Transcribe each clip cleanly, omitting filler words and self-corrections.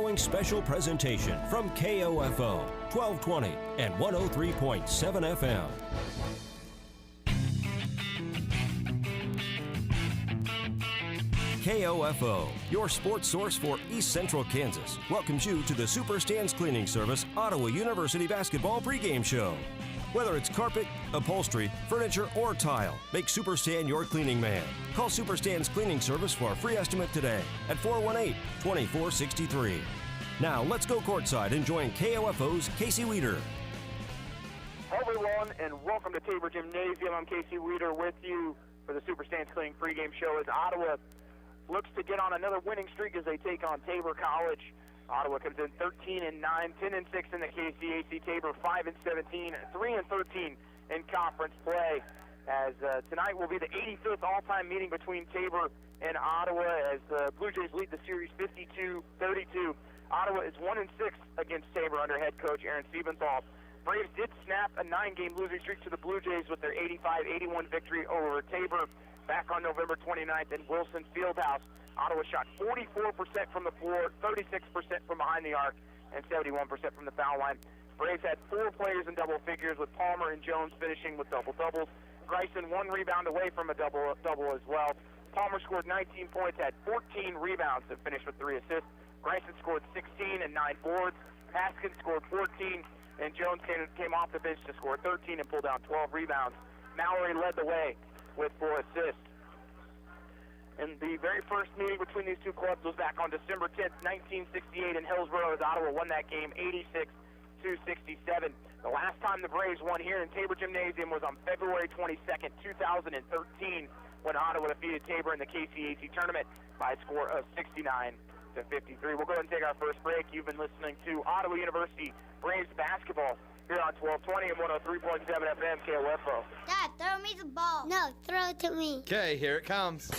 following special presentation from KOFO 1220 and 103.7 FM. KOFO, your sports source for East Central Kansas, welcomes you to the Superstands Cleaning Service Ottawa University Basketball pregame show. Whether it's carpet, upholstery, furniture, or tile, make Superstand your cleaning man. Call Superstand's Cleaning Service for a free estimate today at 418-2463. Now, let's go courtside and join KOFO's Casey Weeder. Hello, everyone, and welcome to Tabor Gymnasium. I'm Casey Weeder with you for the Superstands Cleaning pregame show as Ottawa looks to get on another winning streak as they take on Tabor College. Ottawa comes in 13-9, 10-6 in the KCAC. Tabor 5-17, 3-13 in conference play. As tonight will be the 85th all-time meeting between Tabor and Ottawa as the Blue Jays lead the series 52-32. Ottawa is 1-6 against Tabor under head coach Aaron Siebenthal. Braves did snap a 9-game losing streak to the Blue Jays with their 85-81 victory over Tabor back on November 29th in Wilson Fieldhouse. Ottawa shot 44% from the floor, 36% from behind the arc, and 71% from the foul line. Braves had 4 players in double figures, with Palmer and Jones finishing with double-doubles. Greisen 1 rebound away from a double as well. Palmer scored 19 points, had 14 rebounds, and finished with 3 assists. Greisen scored 16 and 9 boards. Haskins scored 14, and Jones came off the bench to score 13 and pull down 12 rebounds. Mallory led the way with 4 assists. And the very first meeting between these two clubs was back on December 10th, 1968 in Hillsborough as Ottawa won that game 86-67. The last time the Braves won here in Tabor Gymnasium was on February 22nd, 2013 when Ottawa defeated Tabor in the KCAC tournament by a score of 69-53. We'll go ahead and take our first break. You've been listening to Ottawa University Braves basketball here on 1220 and 103.7 FM KOFO. Dad, throw me the ball. No, throw it to me. Okay, here it comes.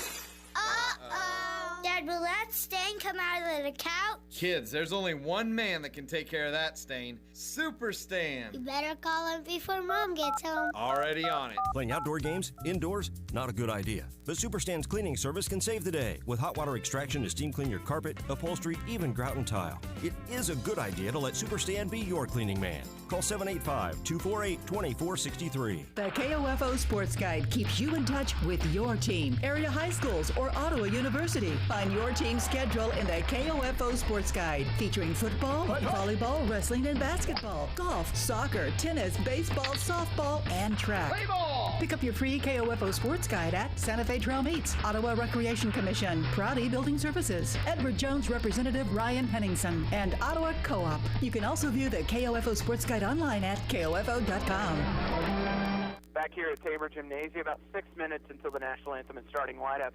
Uh-oh. Dad, will that stain come out of the couch? Kids, there's only one man that can take care of that stain. Super Stan. You better call him before Mom gets home. Already on it. Playing outdoor games, indoors, not a good idea. The Superstand's Cleaning Service can save the day with hot water extraction to steam clean your carpet, upholstery, even grout and tile. It is a good idea to let Superstand be your cleaning man. Call 785-248-2463. The KOFO Sports Guide keeps you in touch with your team, area high schools, or Ottawa University. Find your team's schedule in the KOFO Sports Guide, featuring football, volleyball, wrestling, and basketball, golf, soccer, tennis, baseball, softball, and track. Pick up your free KOFO Sports Guide at Santa Fe Trail Meets, Ottawa Recreation Commission, Proudy Building Services, Edward Jones Representative Ryan Henningsen, and Ottawa Co-op. You can also view the KOFO Sports Guide online at KOFO.com. Back here at Tabor Gymnasium, about 6 minutes until the national anthem and starting lineups.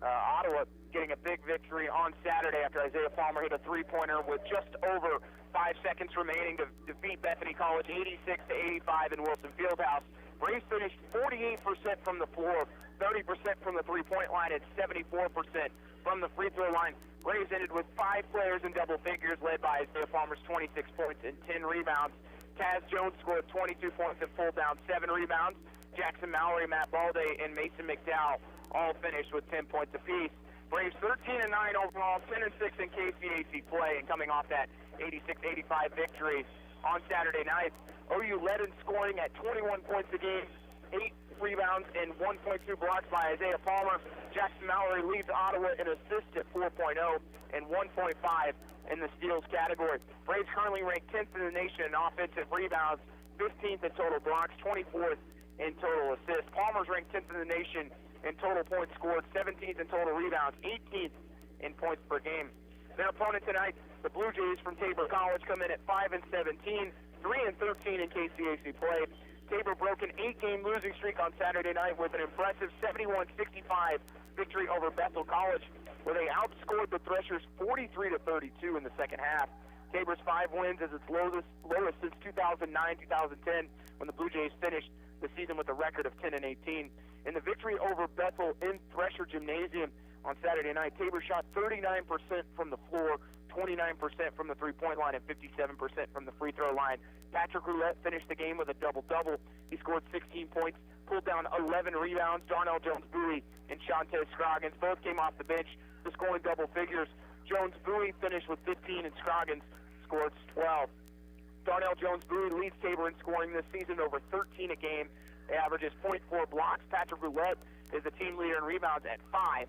Ottawa getting a big victory on Saturday after Isaiah Palmer hit a three-pointer with just over 5 seconds remaining to defeat Bethany College 86-85 in Wilson Fieldhouse. Braves finished 48% from the floor, 30% from the three-point line, and 74% from the free throw line. Braves ended with 5 players in double figures, led by Isaiah Palmer's 26 points and 10 rebounds. Taz Jones scored 22 points and pulled down 7 rebounds. Jackson Mallory, Matt Balde, and Mason McDowell all finished with 10 points apiece. Braves 13-9 overall, 10-6 in KCAC play, and coming off that 86-85 victory on Saturday night. OU led in scoring at 21 points a game, 8 rebounds and 1.2 blocks by Isaiah Palmer. Jackson Mallory leads Ottawa in assists at 4.0 and 1.5 in the steals category. Braves currently ranked 10th in the nation in offensive rebounds, 15th in total blocks, 24th in total assists. Palmer's ranked 10th in the nation in total points scored, 17th in total rebounds, 18th in points per game. Their opponent tonight, the Blue Jays from Tabor College, come in at 5-17, 3-13 in KCAC play. Tabor broke an 8-game losing streak on Saturday night with an impressive 71-65 victory over Bethel College, where they outscored the Threshers 43-32 in the second half. Tabor's 5 wins is its lowest since 2009-2010, when the Blue Jays finished the season with a record of 10-18. In the victory over Bethel in Thresher Gymnasium on Saturday night, Tabor shot 39% from the floor, 29% from the three-point line, and 57% from the free throw line. Patrick Roulette finished the game with a double-double. He scored 16 points, pulled down 11 rebounds. Darnell Jones-Bowie and Shantez Scroggins both came off the bench to score in double figures. Jones-Bowie finished with 15, and Scroggins scored 12. Darnell Jones-Bowie leads Tabor in scoring this season, over 13 a game. He averages 0.4 blocks. Patrick Roulette is the team leader in rebounds at 5.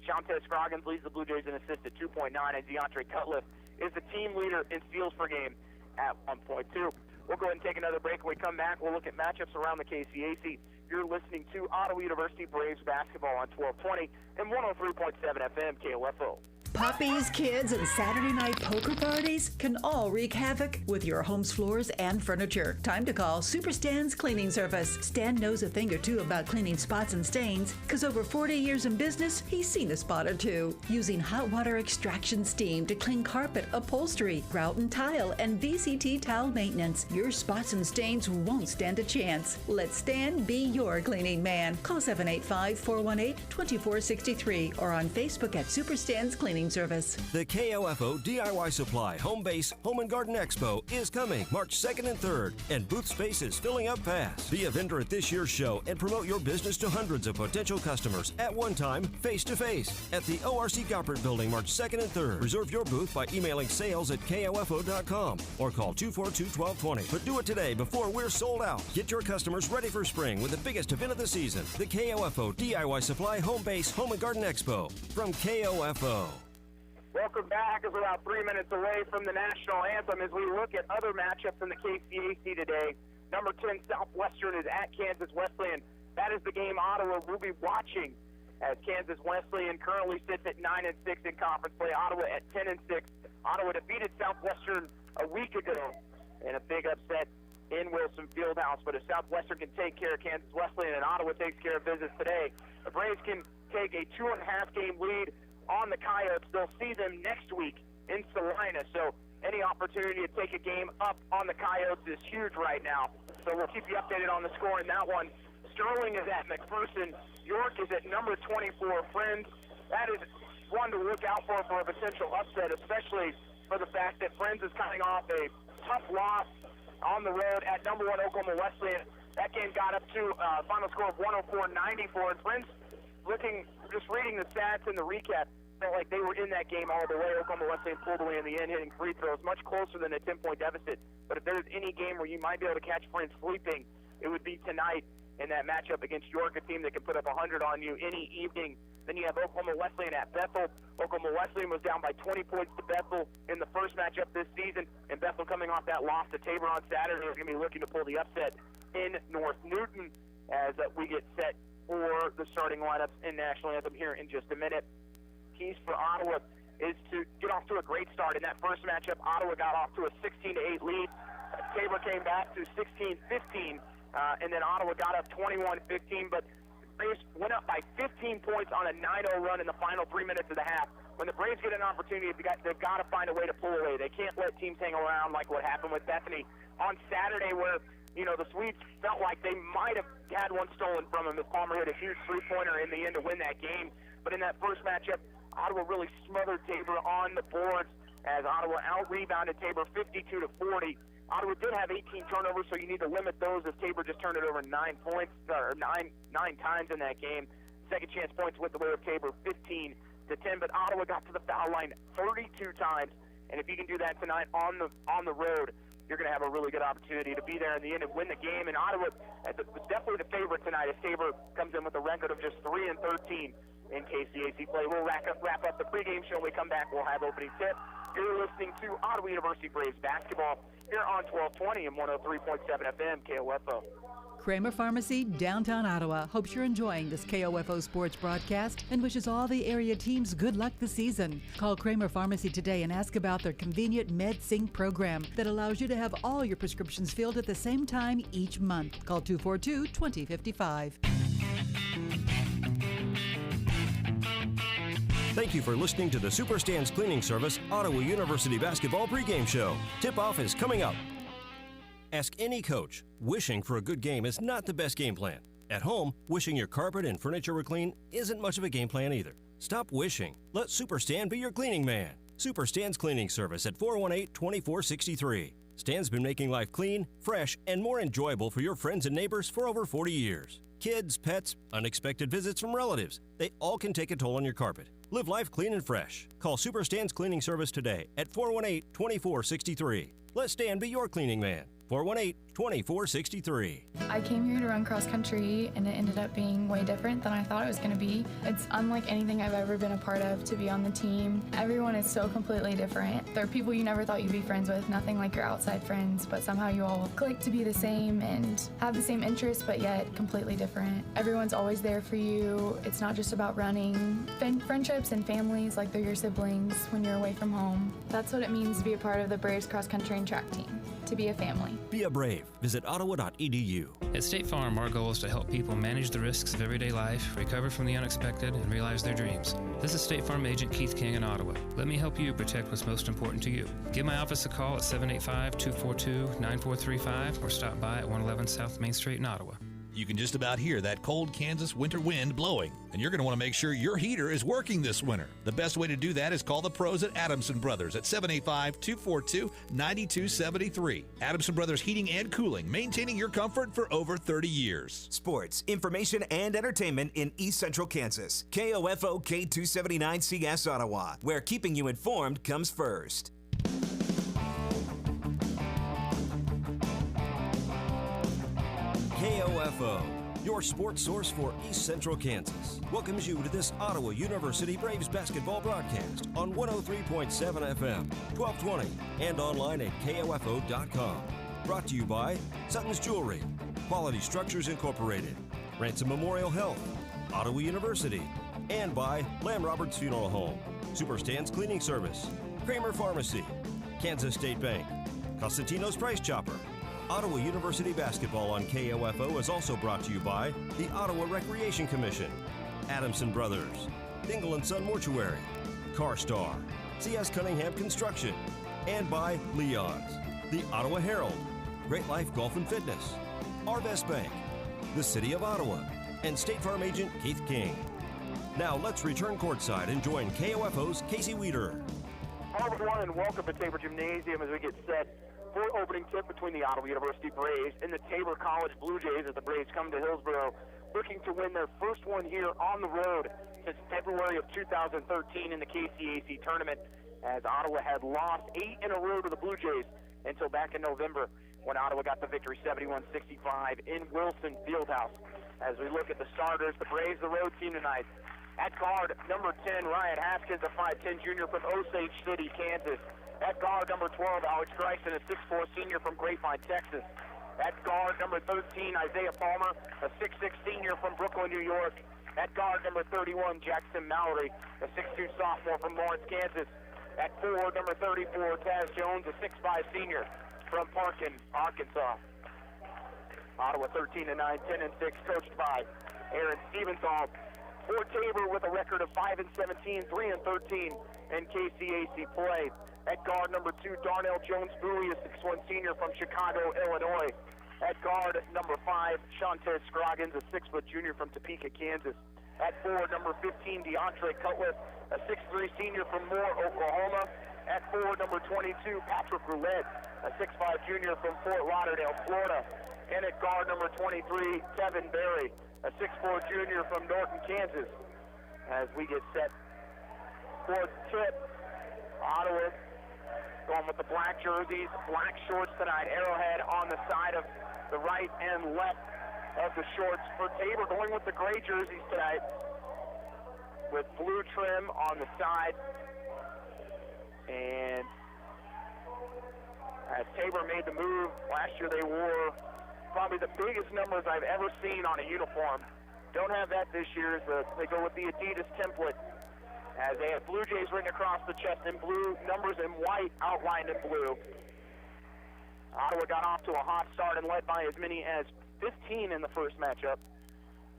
Shantez Scroggins leads the Blue Jays in assists at 2.9, and DeAndre Cutliff is the team leader in steals per game at 1.2. We'll go ahead and take another break. When we come back, we'll look at matchups around the KCAC. You're listening to Ottawa University Braves basketball on 1220 and 103.7 FM KOFO. Poppies, kids, and Saturday night poker parties can all wreak havoc with your home's floors and furniture. Time to call Super Stan's Cleaning Service. Stan knows a thing or two about cleaning spots and stains, because over 40 years in business, he's seen a spot or two. Using hot water extraction steam to clean carpet, upholstery, grout and tile, and VCT towel maintenance, your spots and stains won't stand a chance. Let Stan be your cleaning man. Call 785-418-2463 or on Facebook at Super Stan's Cleaning Service. The KOFO DIY Supply Home Base Home and Garden Expo is coming March 2nd and 3rd, and booth space is filling up fast. Be a vendor at this year's show and promote your business to hundreds of potential customers at one time, face-to-face, at the ORC Goppert Building March 2nd and 3rd. Reserve your booth by emailing sales@kofo.com or call 242-1220. But do it today before we're sold out. Get your customers ready for spring with the biggest event of the season, the KOFO DIY Supply Home Base Home and Garden Expo from KOFO. Welcome back, as we're about 3 minutes away from the national anthem as we look at other matchups in the KCAC today. Number 10, Southwestern is at Kansas Wesleyan. That is the game Ottawa will be watching, as Kansas Wesleyan currently sits at 9-6 in conference play. Ottawa at 10-6. Ottawa defeated Southwestern a week ago in a big upset in Wilson Fieldhouse. But if Southwestern can take care of Kansas Wesleyan and Ottawa takes care of business today, the Braves can take a 2.5-game lead on the Coyotes. They'll see them next week in Salina, so any opportunity to take a game up on the Coyotes is huge right now. So we'll keep you updated on the score in that one. Sterling is at McPherson. York is at number 24, Friends. That is one to look out for a potential upset, especially for the fact that Friends is coming off a tough loss on the road at number 1 Oklahoma Wesleyan. That game got up to a final score of 104-94, and Friends just reading the stats and the recap, felt like they were in that game all the way. Oklahoma Wesleyan pulled away in the end, hitting free throws, much closer than a 10-point deficit. But if there's any game where you might be able to catch Friends sleeping, it would be tonight in that matchup against York, a team that can put up 100 on you any evening. Then you have Oklahoma Wesleyan at Bethel. Oklahoma Wesleyan was down by 20 points to Bethel in the first matchup this season, and Bethel, coming off that loss to Tabor on Saturday, is going to be looking to pull the upset in North Newton as we get set for the starting lineups in National Anthem here in just a minute. Keys for Ottawa is to get off to a great start. In that first matchup, Ottawa got off to a 16-8 lead. Tabor came back to 16-15, and then Ottawa got up 21-15, but the Braves went up by 15 points on a 9-0 run in the final 3 minutes of the half. When the Braves get an opportunity, they've got to find a way to pull away. They can't let teams hang around like what happened with Bethany on Saturday, where the Swedes felt like they might have had one stolen from them as Palmer hit a huge three-pointer in the end to win that game. But in that first matchup, Ottawa really smothered Tabor on the boards as Ottawa out-rebounded Tabor 52-40. Ottawa did have 18 turnovers, so you need to limit those as Tabor just turned it over 9 times in that game. Second chance points went the way of Tabor 15-10, but Ottawa got to the foul line 32 times. And if you can do that tonight on the road, you're going to have a really good opportunity to be there in the end and win the game. And Ottawa is definitely the favorite tonight as Tabor comes in with a record of just 3-13 in KCAC play. We'll wrap up the pregame show. When we come back, we'll have opening tip. You're listening to Ottawa University Braves basketball here on 1220 and 103.7 FM KOFO. Kramer Pharmacy, downtown Ottawa, hopes you're enjoying this KOFO sports broadcast and wishes all the area teams good luck this season. Call Kramer Pharmacy today and ask about their convenient MedSync program that allows you to have all your prescriptions filled at the same time each month. Call 242-2055. Thank you for listening to the Super Stan's Cleaning Service Ottawa University Basketball pregame show. Tip-off is coming up. Ask any coach. Wishing for a good game is not the best game plan. At home, wishing your carpet and furniture were clean isn't much of a game plan either. Stop wishing. Let Super Stan be your cleaning man. Super Stan's Cleaning Service at 418-2463. Stan's been making life clean, fresh, and more enjoyable for your friends and neighbors for over 40 years. Kids, pets, unexpected visits from relatives, they all can take a toll on your carpet. Live life clean and fresh. Call Superstan's Cleaning Service today at 418-2463. Let Stan be your cleaning man. 418-2463. I came here to run cross country and it ended up being way different than I thought it was going to be. It's unlike anything I've ever been a part of to be on the team. Everyone is so completely different. There are people you never thought you'd be friends with, nothing like your outside friends, but somehow you all click to be the same and have the same interests, but yet completely different. Everyone's always there for you. It's not just about running. Friendships and families like they're your siblings when you're away from home. That's what it means to be a part of the Braves cross country and track team. To be a family. Be a Brave. Visit ottawa.edu. At State Farm, our goal is to help people manage the risks of everyday life, recover from the unexpected, and realize their dreams. This is State Farm Agent Keith King in Ottawa. Let me help you protect what's most important to you. Give my office a call at 785-242-9435 or stop by at 111 South Main Street in Ottawa. You can just about hear that cold Kansas winter wind blowing, and you're going to want to make sure your heater is working this winter. The best way to do that is call the pros at Adamson Brothers at 785-242-9273. Adamson Brothers Heating and Cooling, maintaining your comfort for over 30 years. Sports, information, and entertainment in East Central Kansas. KOFO K279CS Ottawa, where keeping you informed comes first. KOFO, your sports source for East Central Kansas, welcomes you to this Ottawa University Braves basketball broadcast on 103.7 FM, 1220, and online at KOFO.com. Brought to you by Sutton's Jewelry, Quality Structures Incorporated, Ransom Memorial Health, Ottawa University, and by Lamb Roberts Funeral Home, Superstan's Cleaning Service, Kramer Pharmacy, Kansas State Bank, Costantino's Price Chopper. Ottawa University basketball on KOFO is also brought to you by the Ottawa Recreation Commission, Adamson Brothers, Dingle & Son Mortuary, CarStar, C.S. Cunningham Construction, and by Leon's, the Ottawa Herald, Great Life Golf and Fitness, Arvest Bank, the City of Ottawa, and State Farm Agent Keith King. Now let's return courtside and join KOFO's Casey Wiederer. Hello everyone and welcome to Tabor Gymnasium as we get set for opening tip between the Ottawa University Braves and the Tabor College Blue Jays as the Braves come to Hillsborough looking to win their first one here on the road since February of 2013 in the KCAC tournament, as Ottawa had lost 8 in a row to the Blue Jays until back in November when Ottawa got the victory 71-65 in Wilson Fieldhouse. As we look at the starters, the Braves, the road team tonight. At guard, number 10, Ryan Haskins, a 5'10 junior from Osage City, Kansas. At guard, number 12, Alex Greisen, a 6'4 senior from Grapevine, Texas. At guard, number 13, Isaiah Palmer, a 6'6 senior from Brooklyn, New York. At guard, number 31, Jackson Mallory, a 6'2 sophomore from Lawrence, Kansas. At 4, number 34, Taz Jones, a 6'5 senior from Parkin, Arkansas. Ottawa 13-9, 10-6, coached by Aaron Stevensall. For Tabor with a record of 5-17, 3-13 in KCAC play. At guard, number 2, Darnell Jones-Bowie, a 6'1 senior from Chicago, Illinois. At guard, number 5, Shantez Scroggins, a 6' junior from Topeka, Kansas. At 4, number 15, DeAndre Cutlass, a 6'3 senior from Moore, Oklahoma. At 4, number 22, Patrick Roulette, a 6'5 junior from Fort Lauderdale, Florida. And at guard, number 23, Kevin Berry, a 6'4 junior from Norton, Kansas. As we get set for tip, Ottawa going with the black jerseys, black shorts tonight. Arrowhead on the side of the right and left of the shorts. For Tabor going with the gray jerseys tonight with blue trim on the side. And as Tabor made the move, last year they wore probably the biggest numbers I've ever seen on a uniform. Don't have that this year. They go with the Adidas template, as they have Blue Jays written across the chest in blue, numbers in white outlined in blue. Ottawa got off to a hot start and led by as many as 15 in the first matchup.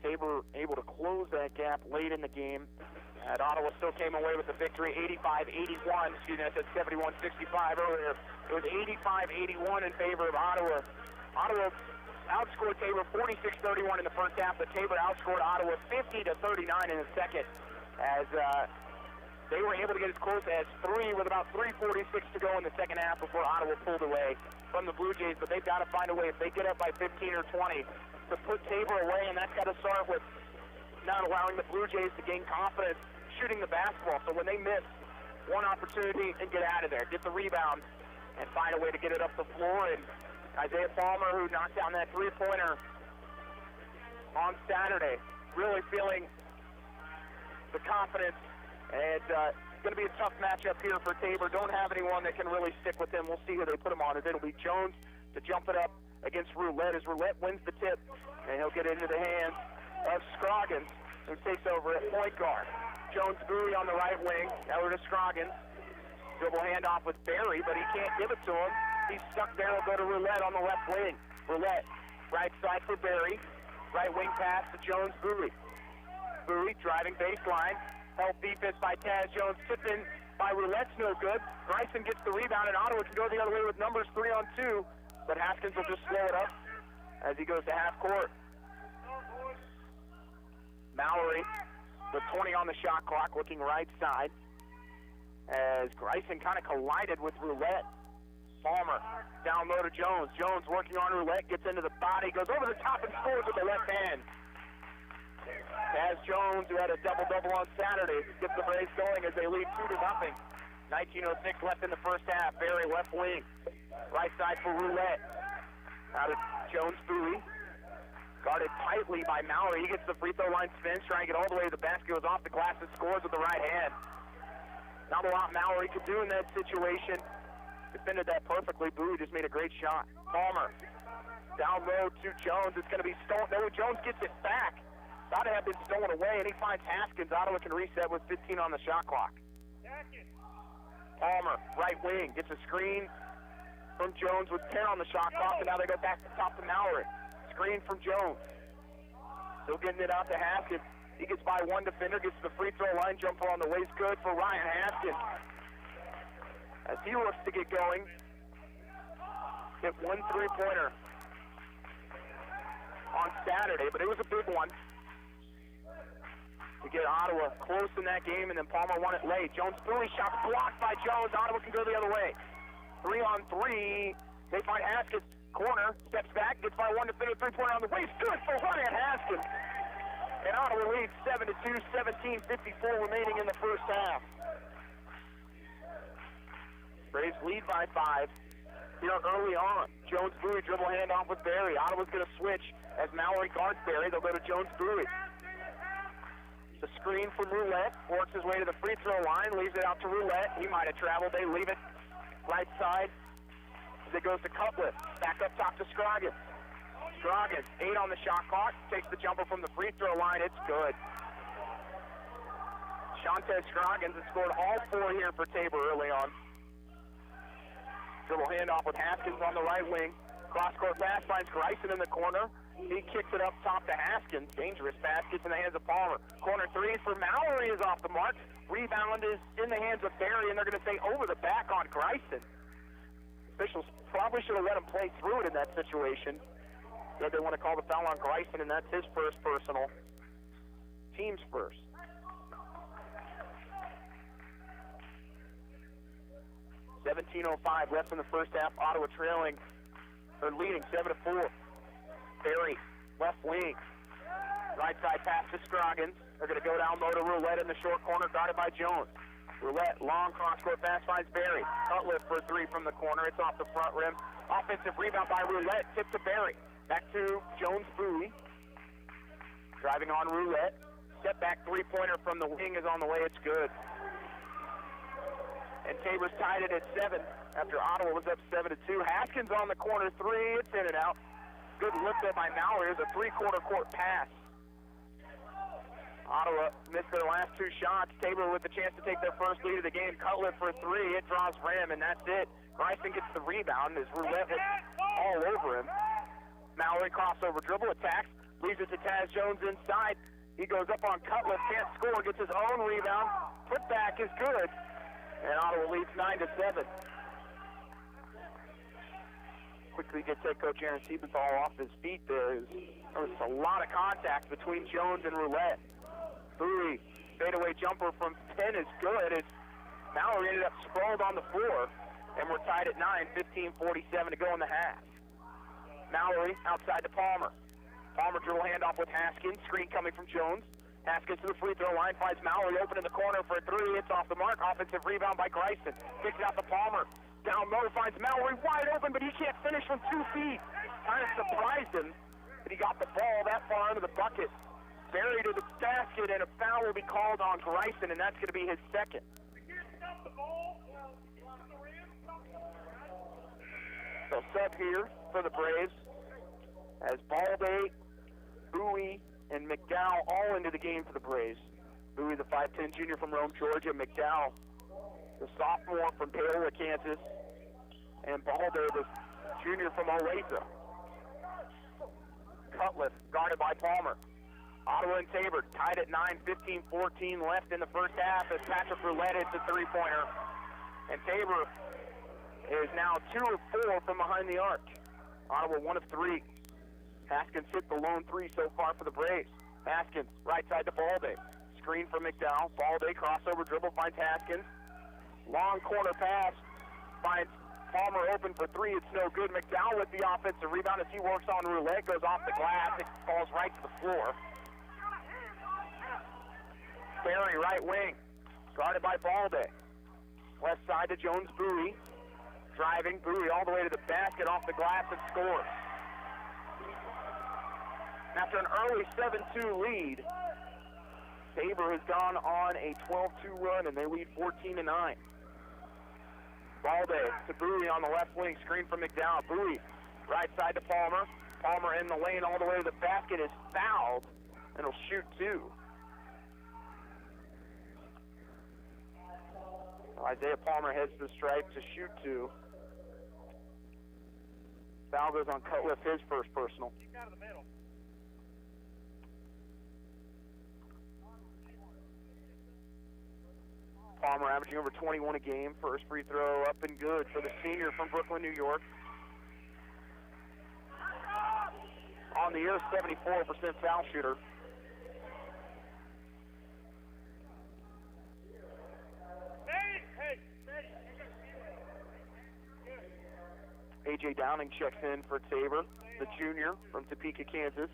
Tabor able to close that gap late in the game. And Ottawa still came away with the victory, 85-81. Excuse me, I said 71-65 earlier. It was 85-81 in favor of Ottawa. Ottawa outscored Tabor 46-31 in the first half, but Tabor outscored Ottawa 50-39 in the second, as they were able to get as close as 3 with about 3:46 to go in the second half before Ottawa pulled away from the Blue Jays. But they've got to find a way. If they get up by 15 or 20, to put Tabor away, and that's got to start with not allowing the Blue Jays to gain confidence shooting the basketball. So when they miss one opportunity and get out of there, get the rebound, and find a way to get it up the floor. And Isaiah Palmer, who knocked down that three-pointer on Saturday, really feeling the confidence. And it's going to be a tough matchup here for Tabor. Don't have anyone that can really stick with him. We'll see who they put him on. It'll be Jones to jump it up against Roulette, as Roulette wins the tip, and he'll get into the hands of Scroggins, who takes over at point guard. Jones Bowie on the right wing, over to Scroggins. Dribble handoff with Barry, but he can't give it to him. He's stuck there. He'll go to Roulette on the left wing. Roulette, right side for Barry. Right wing pass to Jones Bowie. Bowie driving baseline. Help defense by Taz Jones. Tipped in by Roulette's no good. Bryson gets the rebound, and Ottawa can go the other way with numbers 3-on-2, but Haskins will just slow it up as he goes to half court. Mallory with 20 on the shot clock, looking right side as Bryson kind of collided with Roulette. Palmer down low to Jones. Jones working on Roulette, gets into the body, goes over the top and scores with the left hand. Taz Jones, who had a double-double on Saturday, gets the Braves going as they lead 2-0. 19:06 left in the first half. Barry left wing. Right side for Roulette. Out of Jones Bowie. Guarded tightly by Mallory. He gets the free throw line, spins, trying to get all the way to the basket. Goes off the glass and scores with the right hand. Not a lot Mallory could do in that situation. Defended that perfectly. Bowie just made a great shot. Palmer down low to Jones. It's going to be stolen. No, Jones gets it back. Thought it had been stolen away, and he finds Haskins. Ottawa can reset with 15 on the shot clock. Palmer, right wing, gets a screen from Jones with 10 on the shot clock, and now they go back to top to Mallory. Screen from Jones. Still getting it out to Haskins. He gets by one defender, gets the free throw line jumper on the waist, good for Ryan Haskins. As he looks to get going, hit one three-pointer on Saturday, but it was a big one to get Ottawa close in that game, and then Palmer won it late. Jones Bowie shot blocked by Jones. Ottawa can go the other way. 3-on-3. They find Haskins. Corner, steps back, gets by one defender, three-pointer on the waist. Good for Ryan Haskins. And Ottawa leads 7-2, 17:54 remaining in the first half. Braves lead by 5 here early on. Jones Bowie dribble handoff with Barry. Ottawa's going to switch as Mallory guards Barry. They'll go to Jones Bowie. The screen from Roulette, works his way to the free throw line, leaves it out to Roulette. He might have traveled. They leave it right side as it goes to Cutliff. Back up top to Scroggins. Scroggins, 8 on the shot clock, takes the jumper from the free throw line. It's good. Shantez Scroggins has scored all 4 here for Tabor early on. Dribble handoff with Haskins on the right wing. Cross-court pass finds Greisen in the corner. He kicks it up top to Haskins. Dangerous pass gets in the hands of Palmer. Corner 3 for Mallory is off the mark. Rebound is in the hands of Barry, and they're going to say over the back on Greisen. Officials probably should have let him play through it in that situation. So they want to call the foul on Greisen, and that's his first personal. Team's first. .17:05 left in the first half. Ottawa trailing, or leading 7-4. Barry, left wing. Right side pass to Scroggins. They're going to go down low to Roulette in the short corner, guarded by Jones. Roulette, long cross-court pass finds Barry. Cutliff for 3 from the corner. It's off the front rim. Offensive rebound by Roulette. Tip to Barry. Back to Jones Bowie. Driving on Roulette. Step back three-pointer from the wing is on the way. It's good. And Tabor's tied it at 7 after Ottawa was up 7-2. Haskins on the corner 3. It's in and out. Good lift there by Mallory. It was a three-quarter court pass. Ottawa missed their last 2 shots. Tabor with the chance to take their first lead of the game. Cutliff for 3. It draws rim, and that's it. Bryson gets the rebound as Roulette was all over him. Mallory crossover dribble, attacks, leaves it to Taz Jones inside. He goes up on Cutliff, can't score, gets his own rebound. Putback is good, and Ottawa leads 9-7. Quickly gets head coach Aaron Siebenthal off his feet there. There was a lot of contact between Jones and Roulette. Bowie, fadeaway jumper from 10 is good as Mallory ended up sprawled on the floor, and we're tied at 9, 15:47 to go in the half. Mallory outside to Palmer. Palmer dribble handoff with Haskins. Screen coming from Jones. Haskins to the free throw line, finds Mallory open in the corner for a three. It's off the mark. Offensive rebound by Greisen. Kicks it out to Palmer. Down low, finds Mallory wide open, but he can't finish from 2 feet. Kind of surprised him that he got the ball that far into the bucket. Buried to the basket, and a foul will be called on Greisen, and that's going to be his second. So sub here for the Braves as Balde, Bowie, and McDowell all into the game for the Braves. Bowie, the 5'10 junior from Rome, Georgia. McDowell, the sophomore from Paola, Kansas. And Balde, the junior from Olathe. Cutlass guarded by Palmer. Ottawa and Tabor tied at 9, 15-14 left in the first half as Patrick Roulette hits a three-pointer. And Tabor is now 2 of 4 from behind the arc. Ottawa 1 of 3. Haskins hit the lone 3 so far for the Braves. Haskins, right side to Balde. Screen from McDowell. Balde, crossover dribble, finds Haskins. Long corner pass, finds Palmer open for 3. It's no good. McDowell with the offensive rebound as he works on Roulette. Goes off the glass. It falls right to the floor. Barry, right wing, guarded by Balde. Left side to Jones Bowie. Driving, Bowie all the way to the basket, off the glass, and scores. After an early 7-2 lead, Tabor has gone on a 12-2 run, and they lead 14-9. Balde to Bowie on the left wing, screen from McDowell. Bowie, right side to Palmer. Palmer in the lane all the way to the basket, is fouled, and will shoot 2. Isaiah Palmer heads to the stripe to shoot 2. Foul goes on Cutliff, his first personal. Out of the middle. Palmer averaging over 21 a game. First free throw up and good for the senior from Brooklyn, New York. On the year, 74% foul shooter. A.J. Downing checks in for Tabor, the junior from Topeka, Kansas.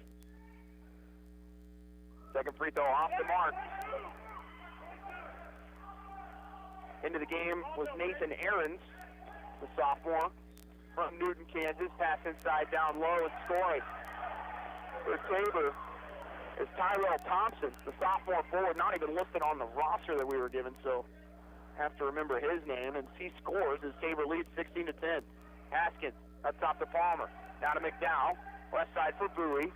Second free throw off the mark. Into the game was Nathan Ahrens, the sophomore from Newton, Kansas. Pass inside, down low, and scoring for Tabor is Tyrell Thompson, the sophomore forward, not even listed on the roster that we were given, so have to remember his name. And he scores as Tabor leads 16-10. Haskins up top to Palmer. Down to McDowell. Left side for Bowie.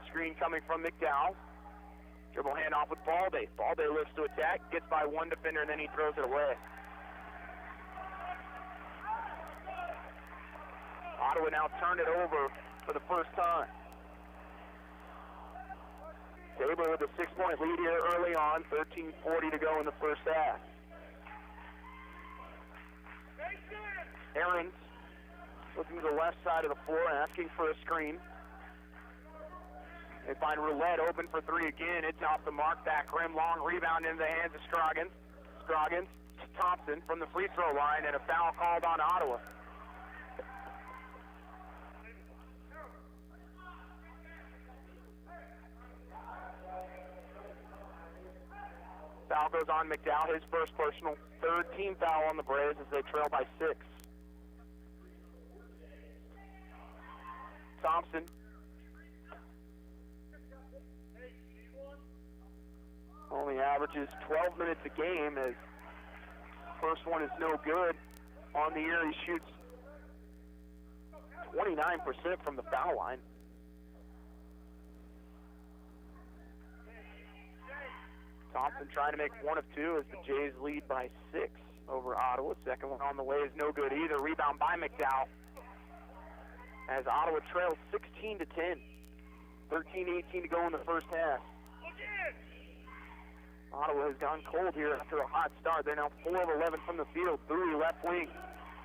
Screen coming from McDowell. Dribble handoff with Balde. Balde lifts to attack, gets by one defender, and then he throws it away. Ottawa now turned it over for the first time. Tabor with a 6-point lead here early on. 13:40 to go in the first half. Ahrens looking to the left side of the floor, asking for a screen. They find Roulette open for 3 again. It's off the mark, back rim, long rebound into the hands of Scroggins. Scroggins to Thompson from the free throw line, and a foul called on Ottawa. Foul goes on McDowell, his first personal. Third team foul on the Braves as they trail by 6. Thompson. Only averages 12 minutes a game as first one is no good. On the year, he shoots 29% from the foul line. Thompson trying to make 1 of 2 as the Jays lead by 6 over Ottawa. Second one on the way is no good either. Rebound by McDowell as Ottawa trails 16-10. 13-18 to go in the first half. Ottawa has gone cold here after a hot start. They're now 4 of 11 from the field. Bowie, left wing,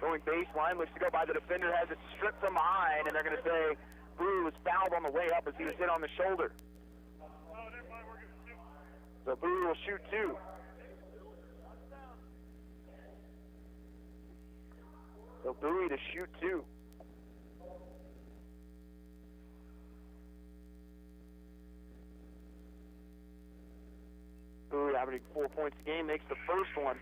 going baseline, looks to go by the defender, has it stripped from behind, and they're going to say Bowie was fouled on the way up as he was hit on the shoulder. So Bowie will shoot 2. So Bowie to shoot 2. averaging 4 points a game, makes the first one.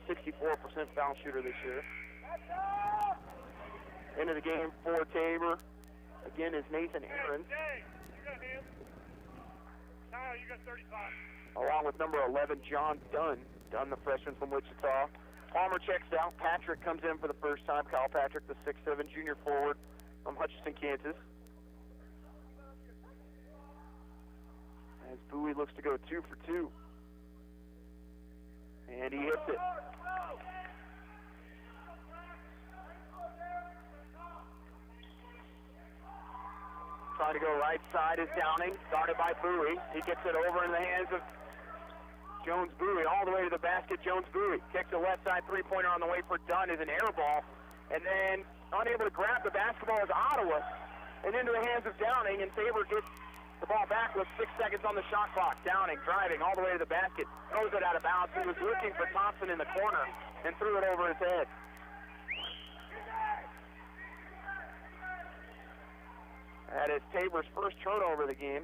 64% foul shooter this year. Into the game for Tabor, again, is Nathan Aaron. Along with number 11, John Dunn. Dunn, the freshman from Wichita. Palmer checks out. Patrick comes in for the first time. Kyle Patrick, the 6'7" junior forward from Hutchinson, Kansas. As Bowie looks to go 2 for 2. And he hits it. Trying to go right side is Downing, guarded by Bowie. He gets it over in the hands of Jones Bowie, all the way to the basket. Jones Bowie kicks the left side three-pointer on the way for Dunn, is an air ball. And then unable to grab the basketball is Ottawa. And into the hands of Downing, and Tabor gets the ball back with 6 seconds on the shot clock. Downing driving all the way to the basket, throws it out of bounds. He was looking for Thompson in the corner and threw it over his head. That is Tabor's first turnover of the game.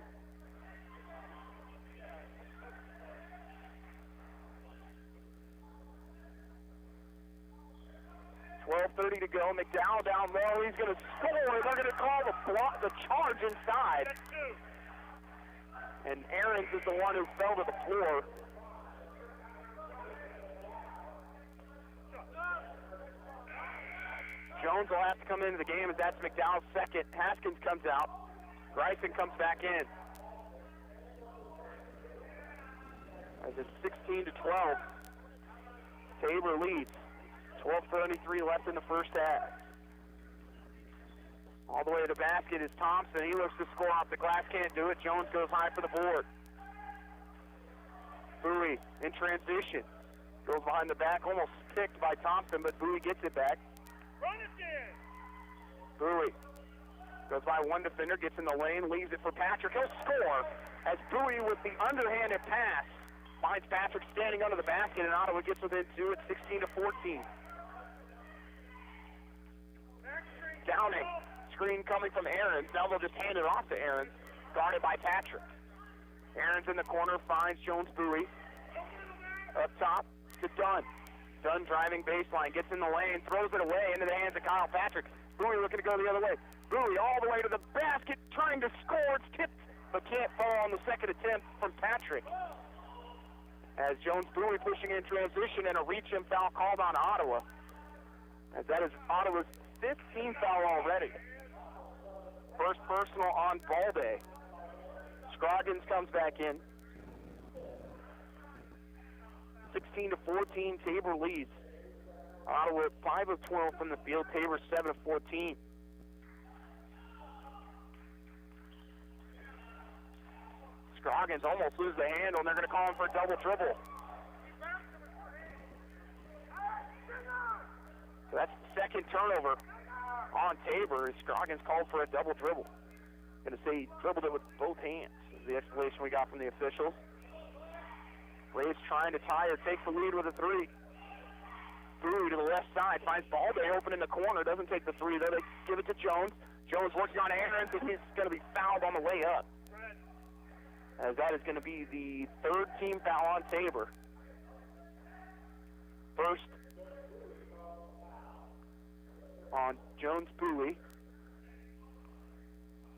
.12:30 to go. McDowell down low. He's going to score. They're going to call the charge inside. And Aarons is the one who fell to the floor. Jones will have to come into the game as that's McDowell's second. Haskins comes out. Bryson comes back in. As it's 16-12. Tabor leads. 12:33 left in the first half. All the way to the basket is Thompson. He looks to score off the glass, can't do it. Jones goes high for the board. Bowie in transition. Goes behind the back, almost picked by Thompson, but Bowie gets it back. Bowie goes by one defender, gets in the lane, leaves it for Patrick. He'll score as Bowie with the underhanded pass finds Patrick standing under the basket, and Ottawa gets within 2 at 16-14. Downing, screen coming from Aarons. Now they'll just hand it off to Aarons, guarded by Patrick. Aarons in the corner finds Jones Bowie. Up top to Dunn. Dunn driving baseline, gets in the lane, throws it away into the hands of Kyle Patrick. Bowie looking to go the other way. Bowie all the way to the basket, trying to score. It's tipped, but can't fall on the second attempt from Patrick. As Jones Bowie pushing in transition and a reach-in foul called on Ottawa. As that is Ottawa's 15th foul already. First personal on Balde. Scroggins comes back in. 16-14, Tabor leads. Ottawa 5 of 12 from the field. Tabor 7 of 14. Scroggins almost lose the handle, and they're going to call him for a double dribble. So that's the second turnover on Tabor. Scroggins called for a double dribble. Going to say he dribbled it with both hands is the explanation we got from the officials. Braves trying to tie or take the lead with a three. Bowie to the left side, finds Balde open in the corner, doesn't take the three though. They give it to Jones. Jones working on Aarons, and he's going to be fouled on the way up. As that is going to be the third team foul on Tabor. First on Jones Bowie.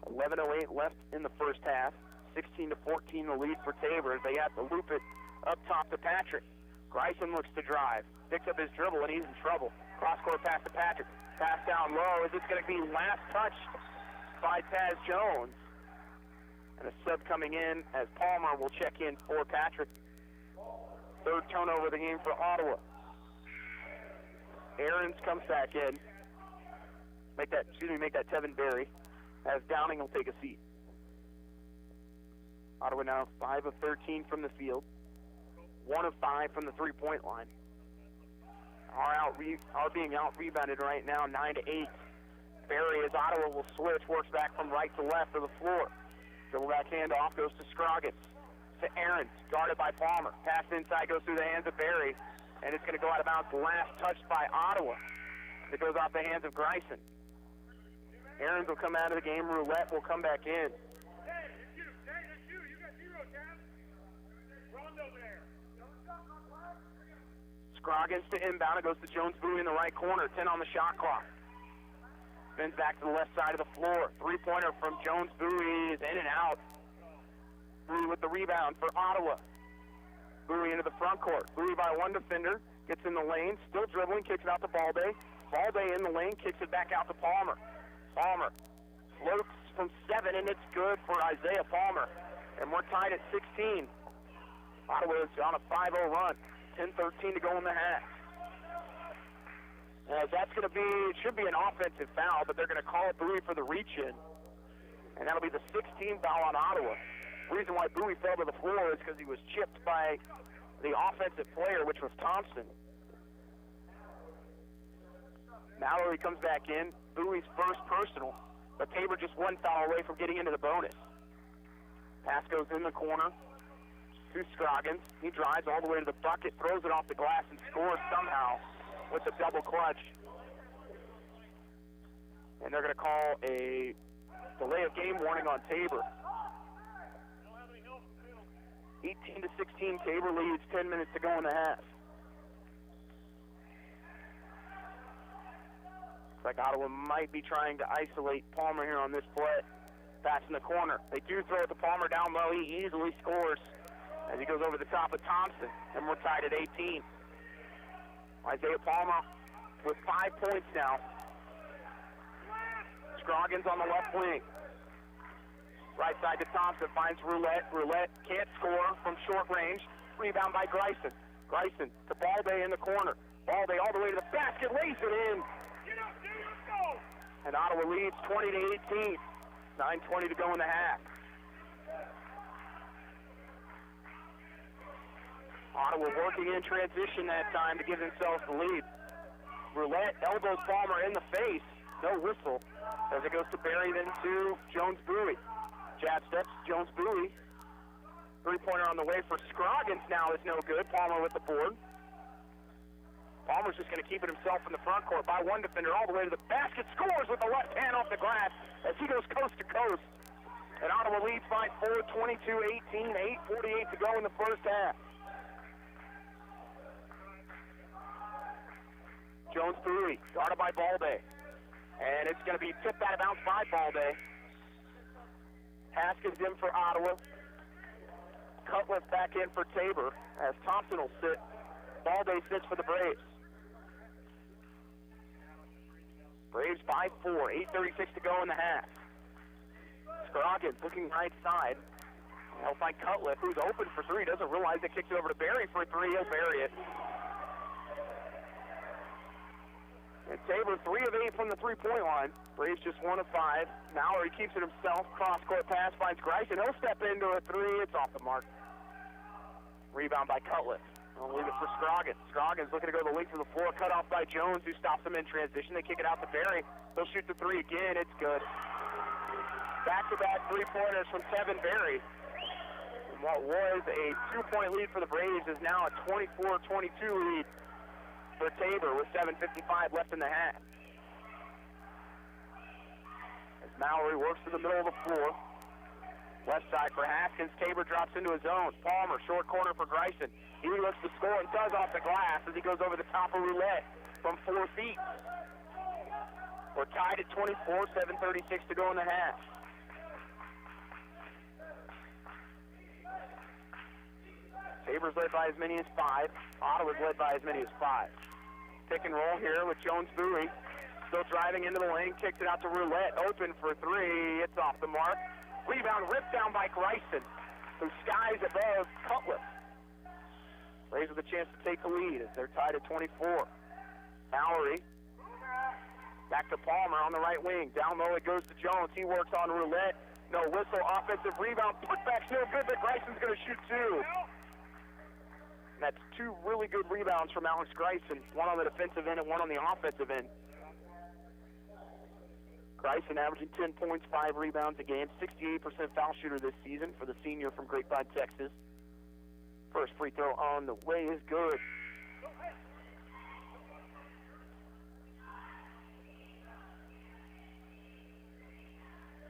11:08 left in the first half. 16-14 the lead for Tabor as they have to loop it up top to Patrick. Gryson looks to drive. Picks up his dribble, and he's in trouble. Cross-court pass to Patrick. Pass down low. Is this going to be last touched by Taz Jones? And a sub coming in as Palmer will check in for Patrick. Third turnover of the game for Ottawa. Aarons comes back in. Make that Tevin Berry. As Downing will take a seat. Ottawa now 5 of 13 from the field. 1 of 5 from the three-point line. Are being out-rebounded right now, 9-8. Berry, as Ottawa will switch, works back from right to left of the floor. Dribble back handoff goes to Scroggins. To Aarons, guarded by Palmer. Pass inside goes through the hands of Berry, and it's going to go out of bounds. Last touched by Ottawa. It goes off the hands of Gryson. Aarons will come out of the game. Roulette will come back in. Scroggins to inbound. It goes to Jones Bowie in the right corner. 10 on the shot clock. Spins back to the left side of the floor. Three-pointer from Jones Bowie is in and out. Bowie with the rebound for Ottawa. Bowie into the front court. Bowie by one defender. Gets in the lane. Still dribbling. Kicks it out to Balde. Balde in the lane. Kicks it back out to Palmer. Palmer floats from 7, and it's good for Isaiah Palmer. And we're tied at 16. Ottawa is on a 5-0 run. 10-13 to go in the half. That's going to be, it should be an offensive foul, but they're going to call Bowie for the reach-in. And that'll be the 16th foul on Ottawa. The reason why Bowie fell to the floor is because he was chipped by the offensive player, which was Thompson. Mallory comes back in. Bowie's first personal, but Tabor just one foul away from getting into the bonus. Pass goes in the corner to Scroggins. He drives all the way to the bucket, throws it off the glass, and scores somehow with the double clutch. And they're going to call a delay of game warning on Tabor. 18-16, Tabor leads, 10 minutes to go in the half. Looks like Ottawa might be trying to isolate Palmer here on this play. Pass in the corner. They do throw it to Palmer down low. He easily scores as he goes over the top of Thompson, and we're tied at 18. Isaiah Palmer with 5 points now. Scroggins on the left wing. Right side to Thompson, finds Roulette. Roulette can't score from short range. Rebound by Greisen. Greisen to Balde in the corner. Balde all the way to the basket, lays it in. And Ottawa leads 20-18. 9:20 to go in the half. Ottawa working in transition that time to give themselves the lead. Roulette elbows Palmer in the face. No whistle as it goes to Barry, then to Jones Bowie. Jab steps, Jones Bowie. Three-pointer on the way for Scroggins now is no good. Palmer with the board. Palmer's just going to keep it himself in the front court by one defender all the way to the basket. Scores with the left hand off the glass as he goes coast to coast. And Ottawa leads by 4, 22-18, 8:48 to go in the first half. Jones Bowie, guarded by Balde. And it's going to be tipped out of bounds by Balde. Haskins in for Ottawa. Cutlass back in for Tabor as Thompson will sit. Balde sits for the Braves. Braves by 4, 8:36 to go in the half. Scroggins looking right side. He'll find Cutlass, who's open for three. Doesn't realize it. Kicks it over to Barry for three. He'll bury it. And Tabor 3 of 8 from the three-point line. Braves just 1 of 5. Mallory keeps it himself. Cross-court pass finds Greisen. He'll step into a three. It's off the mark. Rebound by Cutlass. I'll leave it for Scroggins. Scroggins looking to go the length of the floor. Cut off by Jones, who stops him in transition. They kick it out to Barry. He'll shoot the three again. It's good. Back-to-back three-pointers from Kevin Barry. And what was a 2-point lead for the Braves is now a 24-22 lead for Tabor with 7:55 left in the half. As Mallory works to the middle of the floor. Left side for Haskins. Tabor drops into his zone. Palmer, short corner for Greisen. He looks to score and does off the glass as he goes over the top of Roulette from 4 feet. We're tied at 24, 7:36 to go in the half. Tabor's led by as many as 5. Ottawa's led by as many as 5. Pick and roll here with Jones Bowie. Still driving into the lane. Kicks it out to Roulette. Open for three. It's off the mark. Rebound ripped down by Greisen, who skies above Cutlass. Braves with a chance to take the lead as they're tied at 24. Mallory. Back to Palmer on the right wing. Down low it goes to Jones. He works on Roulette. No whistle. Offensive rebound. Putback's no good, but Greisen's going to shoot 2. And that's 2 really good rebounds from Alex Greisen. One on the defensive end and one on the offensive end. Greisen averaging 10 points, 5 rebounds a game. 68% foul shooter this season for the senior from Grapevine, Texas. First free throw on the way is good.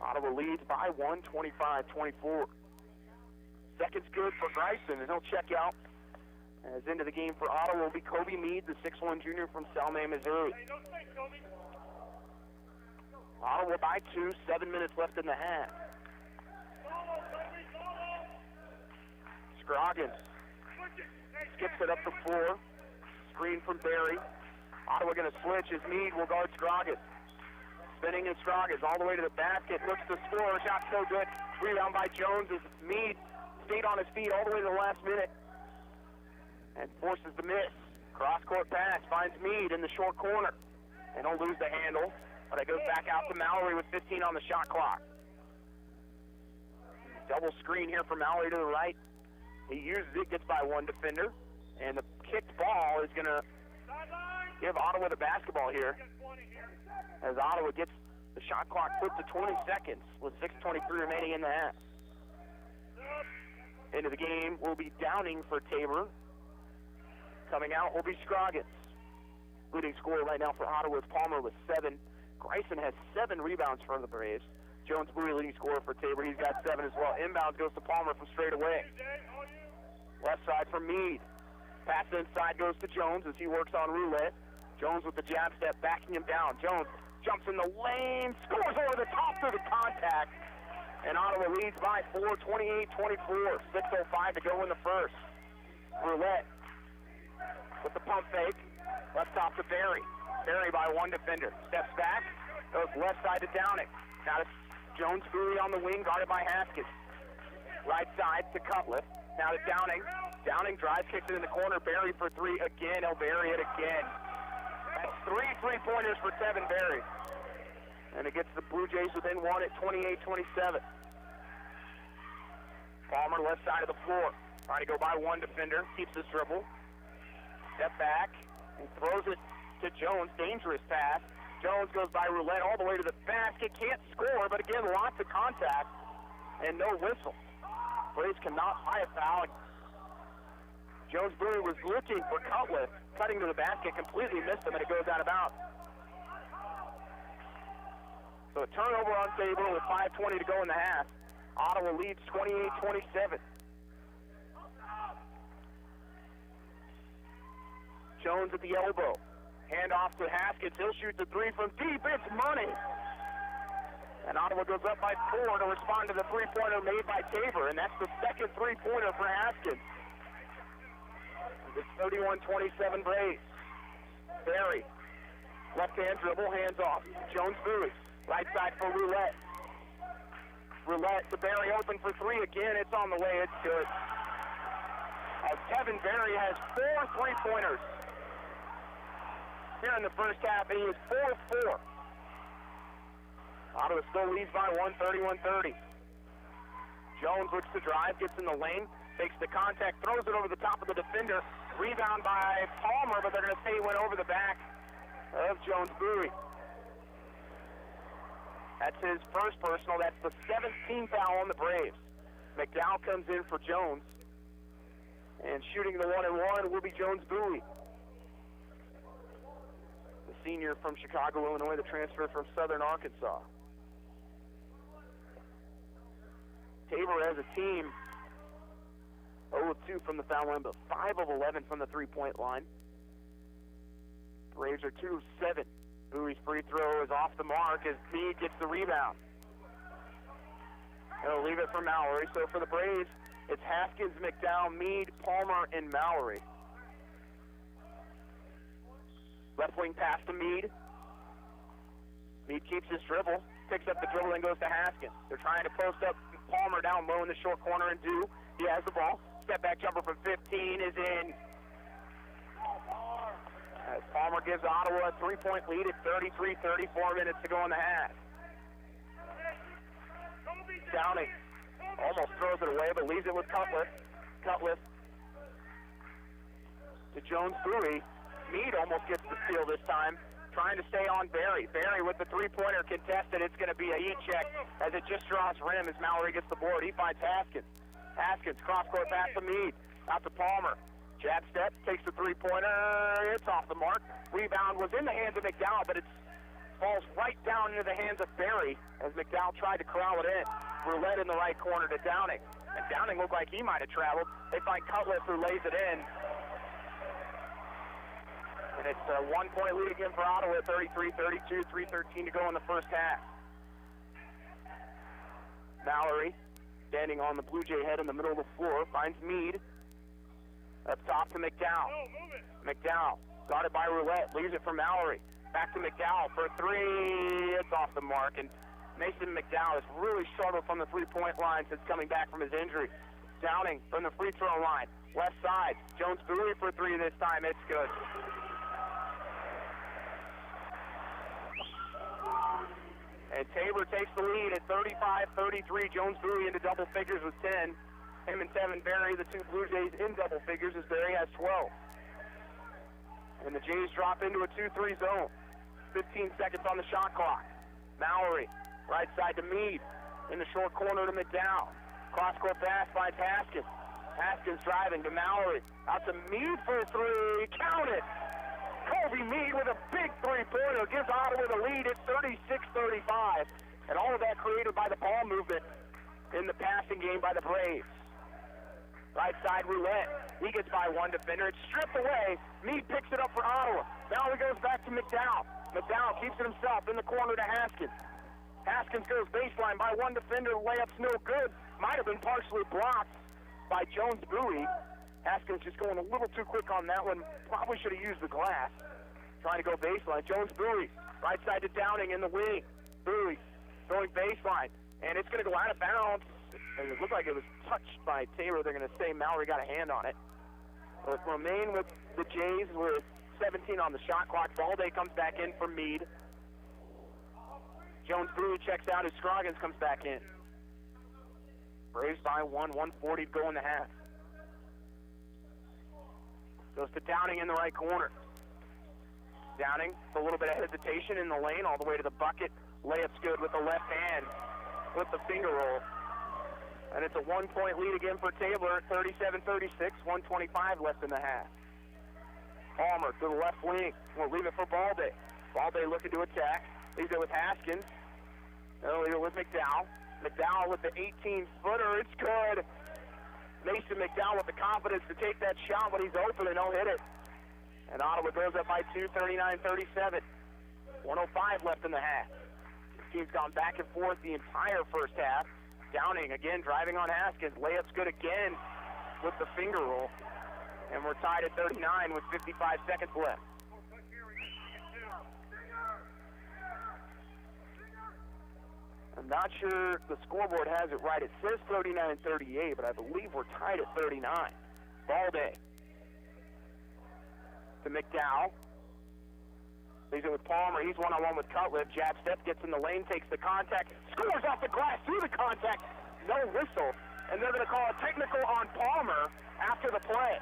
Ottawa leads by 1, 25-24. second's good for Bryson, and he'll check out. As into the game for Ottawa will be Kobe Mead, the 6'1 junior from Salome, Missouri. Ottawa by 2, 7 minutes left in the half. Scroggins skips it up the floor. Screen from Barry. Ottawa going to switch as Mead will guard Scroggins. Spinning in Scroggins all the way to the basket. Looks to score. Shot so good. Rebound by Jones as Mead stayed on his feet all the way to the last minute and forces the miss. Cross-court pass finds Mead in the short corner. And he'll lose the handle, but it goes back out to Mallory with 15 on the shot clock. Double screen here for Mallory to the right. He uses it, gets by one defender, and the kicked ball is going to give Ottawa the basketball here as Ottawa gets the shot clock put to 20 seconds with 6:23 remaining in the half. Into the game will be Downing for Tabor. Coming out will be Scroggins. Leading scorer right now for Ottawa is Palmer with 7. Grayson has 7 rebounds for the Braves. Jones Bowie leading scorer for Tabor. He's got 7 as well. Inbounds goes to Palmer from straight away. Left side for Mead. Pass inside goes to Jones as he works on Roulette. Jones with the jab step, backing him down. Jones jumps in the lane, scores over the top through the contact. And Ottawa leads by 4, 28-24. 6:05 to go in the first. Roulette with the pump fake. Left top to Barry. Barry by one defender. Steps back, goes left side to Downing. Now to Jones Bowie on the wing, guarded by Haskins. Right side to Cutliff. Now to Downing. Downing drives, kicks it in the corner. Barry for 3 again. He'll bury it again. That's 3 3-pointers for Tevin Barry. And it gets the Blue Jays within 1 at 28-27. Palmer left side of the floor. Trying to go by one defender. Keeps his dribble. Step back and throws it to Jones. Dangerous pass. Jones goes by Roulette all the way to the basket. Can't score, but again, lots of contact and no whistle. Braves cannot buy a foul. Jones Bowie was looking for Cutliff, cutting to the basket, completely missed him, and it goes out of bounds. So a turnover on Tabor with 5:20 to go in the half. Ottawa leads 28-27. Jones at the elbow. Hand off to Haskins. He'll shoot the 3 from deep. It's money. And Ottawa goes up by 4 to respond to the 3-pointer made by Tabor. And that's the second 3-pointer for Haskins. It's 31-27 Braves. Barry. Left-hand dribble, hands off. Jones Bowie. Right side for Roulette. Roulette to Barry, open for 3 again. It's on the way. It's good. As Tevin Barry has 4 3-pointers here in the first half, and he is 4 of 4. Ottawa still leads by 1, 31-30. Jones looks to drive, gets in the lane, takes the contact, throws it over the top of the defender. Rebound by Palmer, but they're going to say he went over the back of Jones Bowie. That's his first personal. That's the 17th foul on the Braves. McDowell comes in for Jones. And shooting the 1-and-1 will be Jones Bowie, the senior from Chicago, Illinois, the transfer from Southern Arkansas. Tabor as a team, 0 of 2 from the foul line, but 5 of 11 from the 3-point line. Braves are 2 of 7. Bowie's free throw is off the mark as Mead gets the rebound. He'll leave it for Mallory. So for the Braves, it's Haskins, McDowell, Mead, Palmer, and Mallory. Left wing pass to Mead. Mead keeps his dribble, picks up the dribble, and goes to Haskins. They're trying to post up Palmer down low in the short corner and do. He has the ball. Step back jumper from 15 is in. As Palmer gives Ottawa a 3-point lead at 34 minutes to go in the half. Downing almost throws it away, but leaves it with Cutliff. Cutliff to Jones Bowie. Mead almost gets the steal this time, trying to stay on Barry. Barry with the 3-pointer contested. It's going to be a heat check as it just draws rim as Mallory gets the board. He finds Haskins. Haskins, cross-court pass to Mead. Out to Palmer. Jab step, takes the 3-pointer. It's off the mark. Rebound was in the hands of McDowell, but it falls right down into the hands of Barry as McDowell tried to corral it in. Roulette in the right corner to Downing. And Downing looked like he might have traveled. They find Cutliff, who lays it in. And it's a 1-point lead again for Ottawa, 33-32, 3:13 to go in the first half. Mallory, standing on the Blue Jay head in the middle of the floor, finds Meade. Up top to McDowell. McDowell got it by Roulette, leaves it for Mallory. Back to McDowell for three. It's off the mark, and Mason McDowell has really struggled from the three-point line since coming back from his injury. Downing from the free throw line, left side. Jones Bowie for three this time. It's good. And Tabor takes the lead at 35-33. Jones Bowie into double figures with 10. Him and Tevin Berry, the two Blue Jays, in double figures as Berry has 12. And the Jays drop into a 2-3 zone. 15 seconds on the shot clock. Mallory, right side to Meade. In the short corner to McDowell. Cross-court pass finds Haskins. Haskins driving to Mallory. Out to Meade for three. Count it! Kobe Meade with a big three-pointer gives Ottawa the lead at 36-35. And all of that created by the ball movement in the passing game by the Braves. Right side Roulette. He gets by one defender. It's stripped away. Meade picks it up for Ottawa. Now he goes back to McDowell. McDowell keeps it himself in the corner to Haskins. Haskins goes baseline by one defender. Layup's no good. Might have been partially blocked by Jones Bowie. Haskins just going a little too quick on that one. Probably should have used the glass. Trying to go baseline. Jones Bowie. Right side to Downing in the wing. Bowie going baseline. And it's going to go out of bounds. It looked like it was touched by Taylor. They're going to say Mallory got a hand on it. So it's remain with the Jays with 17 on the shot clock. Balday comes back in for Meade. Jones Bowie checks out as Scroggins comes back in. Braves by 1:40 to go in the half. Goes to Downing in the right corner. Downing, a little bit of hesitation in the lane, all the way to the bucket. Layup's good with the left hand, with the finger roll. And it's a 1-point lead again for Tabor, 37-36, 1:25 left in the half. Palmer to the left wing. We'll leave it for Balday. Balday looking to attack. Leaves it with Haskins. They'll leave it with McDowell. McDowell with the 18-footer. It's good. Mason McDowell with the confidence to take that shot when he's open, and he'll hit it. And Ottawa goes up by 2, 39-37. 1:05 left in the half. This team's gone back and forth the entire first half. Downing again driving on Haskins. Layup's good again with the finger roll. And we're tied at 39 with 55 seconds left. I'm not sure the scoreboard has it right. It says 39-38, but I believe we're tied at 39. Balday to McDowell. Leaves it with Palmer. He's one-on-one with Cutliff. Jab step, gets in the lane, takes the contact, scores off the glass through the contact. No whistle. And they're going to call a technical on Palmer after the play.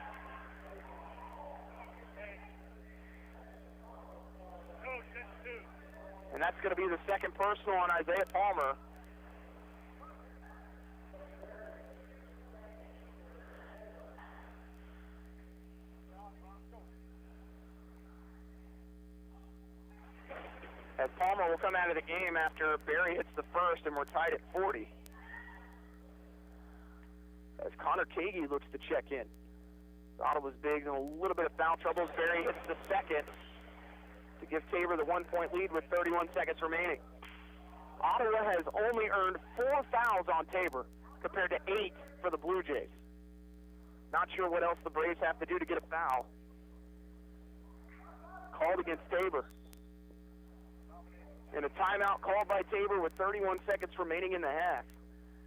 And that's going to be the second personal on Isaiah Palmer. As Palmer will come out of the game after Berry hits the first, and we're tied at 40. As Connor Kagi looks to check in. Ottawa's big and a little bit of foul trouble as Berry hits the second to give Tabor the 1-point lead with 31 seconds remaining. Ottawa has only earned 4 fouls on Tabor compared to 8 for the Blue Jays. Not sure what else the Braves have to do to get a foul. Called against Tabor. And a timeout called by Tabor with 31 seconds remaining in the half.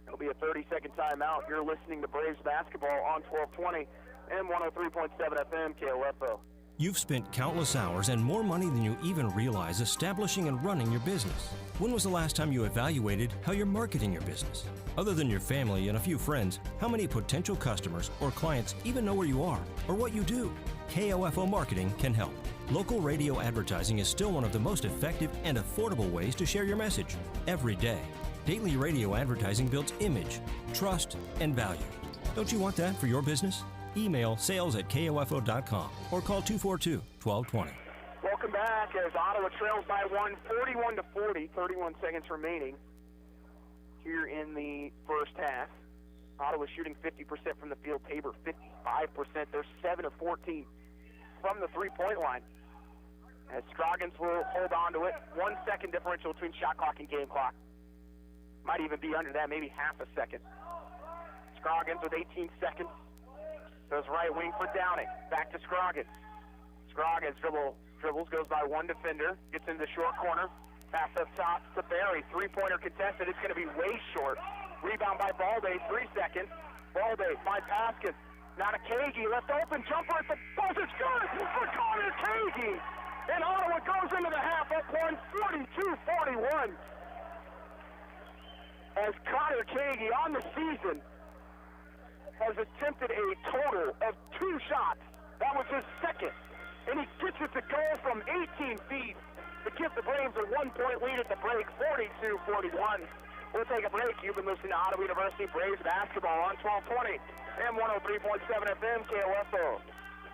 It'll be a 30-second timeout. You're listening to Braves basketball on 1220 and 103.7 FM KOFO. You've spent countless hours and more money than you even realize establishing and running your business. When was the last time you evaluated how you're marketing your business? Other than your family and a few friends, how many potential customers or clients even know where you are or what you do? KOFO Marketing can help. Local radio advertising is still one of the most effective and affordable ways to share your message every day. Daily radio advertising builds image, trust, and value. Don't you want that for your business? Email sales@kofo.com or call 242-1220. Welcome back as Ottawa trails by 1, 41-40, 31 seconds remaining here in the first half. Ottawa shooting 50% from the field, Tabor 55%. They're 7 of 14 from the three-point line. As Scroggins will hold on to it. 1 second differential between shot clock and game clock. Might even be under that, maybe half a second. Scroggins with 18 seconds. Goes right wing for Downing. Back to Scroggins. Scroggins dribbles, goes by one defender, gets into the short corner. Pass up top to Barry. Three-pointer contested. It's going to be way short. Rebound by Balde, 3 seconds. Balde finds Haskins. Now to Kagi, left open. Jumper at the buzzer's good for Connor Kagi. And Ottawa goes into the half up one, 42-41. As Connor Kagi on the season has attempted a total of 2 shots. That was his second. And he gets it to go from 18 feet to give the Braves a 1-point lead at the break, 42-41. We'll take a break. You've been listening to Ottawa University Braves basketball on 1220 and 103.7 FM KOFO.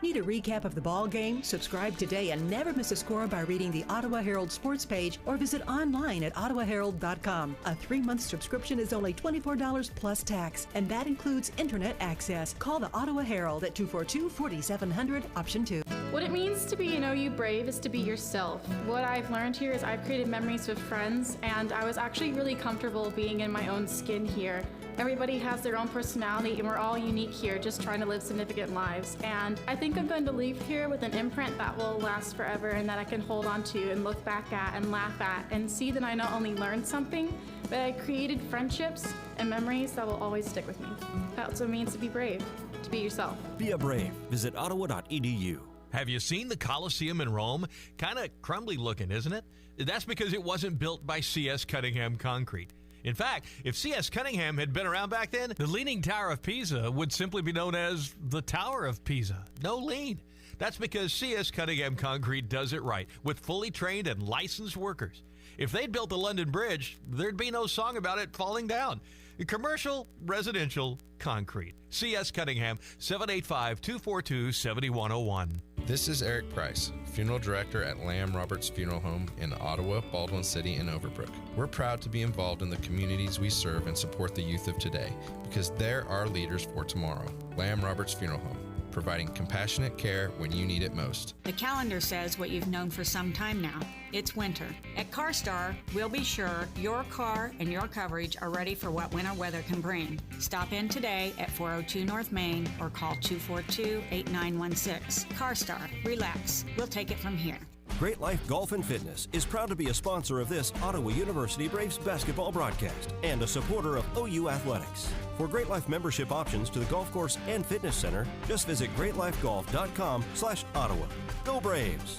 Need a recap of the ball game? Subscribe today and never miss a score by reading the Ottawa Herald sports page or visit online at ottawaherald.com. A 3-month subscription is only $24 plus tax, and that includes internet access. Call the Ottawa Herald at 242-4700, option 2. What it means to be an OU Brave is to be yourself. What I've learned here is I've created memories with friends, and I was actually really comfortable being in my own skin here. Everybody has their own personality, and we're all unique here, just trying to live significant lives. And I think I'm going to leave here with an imprint that will last forever and that I can hold on to and look back at and laugh at and see that I not only learned something, but I created friendships and memories that will always stick with me. That's what it means to be brave, to be yourself. Be a Brave. Visit ottawa.edu. Have you seen the Coliseum in Rome? Kind of crumbly looking, isn't it? That's because it wasn't built by C.S. Cunningham Concrete. In fact, if C.S. Cunningham had been around back then, the Leaning Tower of Pisa would simply be known as the Tower of Pisa. No lean. That's because C.S. Cunningham Concrete does it right, with fully trained and licensed workers. If they'd built the London Bridge, there'd be no song about it falling down. Commercial, residential, concrete. C.S. Cunningham, 785-242-7101. This is Eric Price, Funeral Director at Lamb Roberts Funeral Home in Ottawa, Baldwin City, and Overbrook. We're proud to be involved in the communities we serve and support the youth of today, because they're our leaders for tomorrow. Lamb Roberts Funeral Home, providing compassionate care when you need it most. The calendar says what you've known for some time now. It's winter. At CarStar, we'll be sure your car and your coverage are ready for what winter weather can bring. Stop in today at 402 North Main or call 242-8916. CarStar, relax. We'll take it from here. Great Life Golf and Fitness is proud to be a sponsor of this Ottawa University Braves basketball broadcast and a supporter of OU Athletics. For Great Life membership options to the golf course and fitness center, just visit greatlifegolf.com/Ottawa. Go Braves!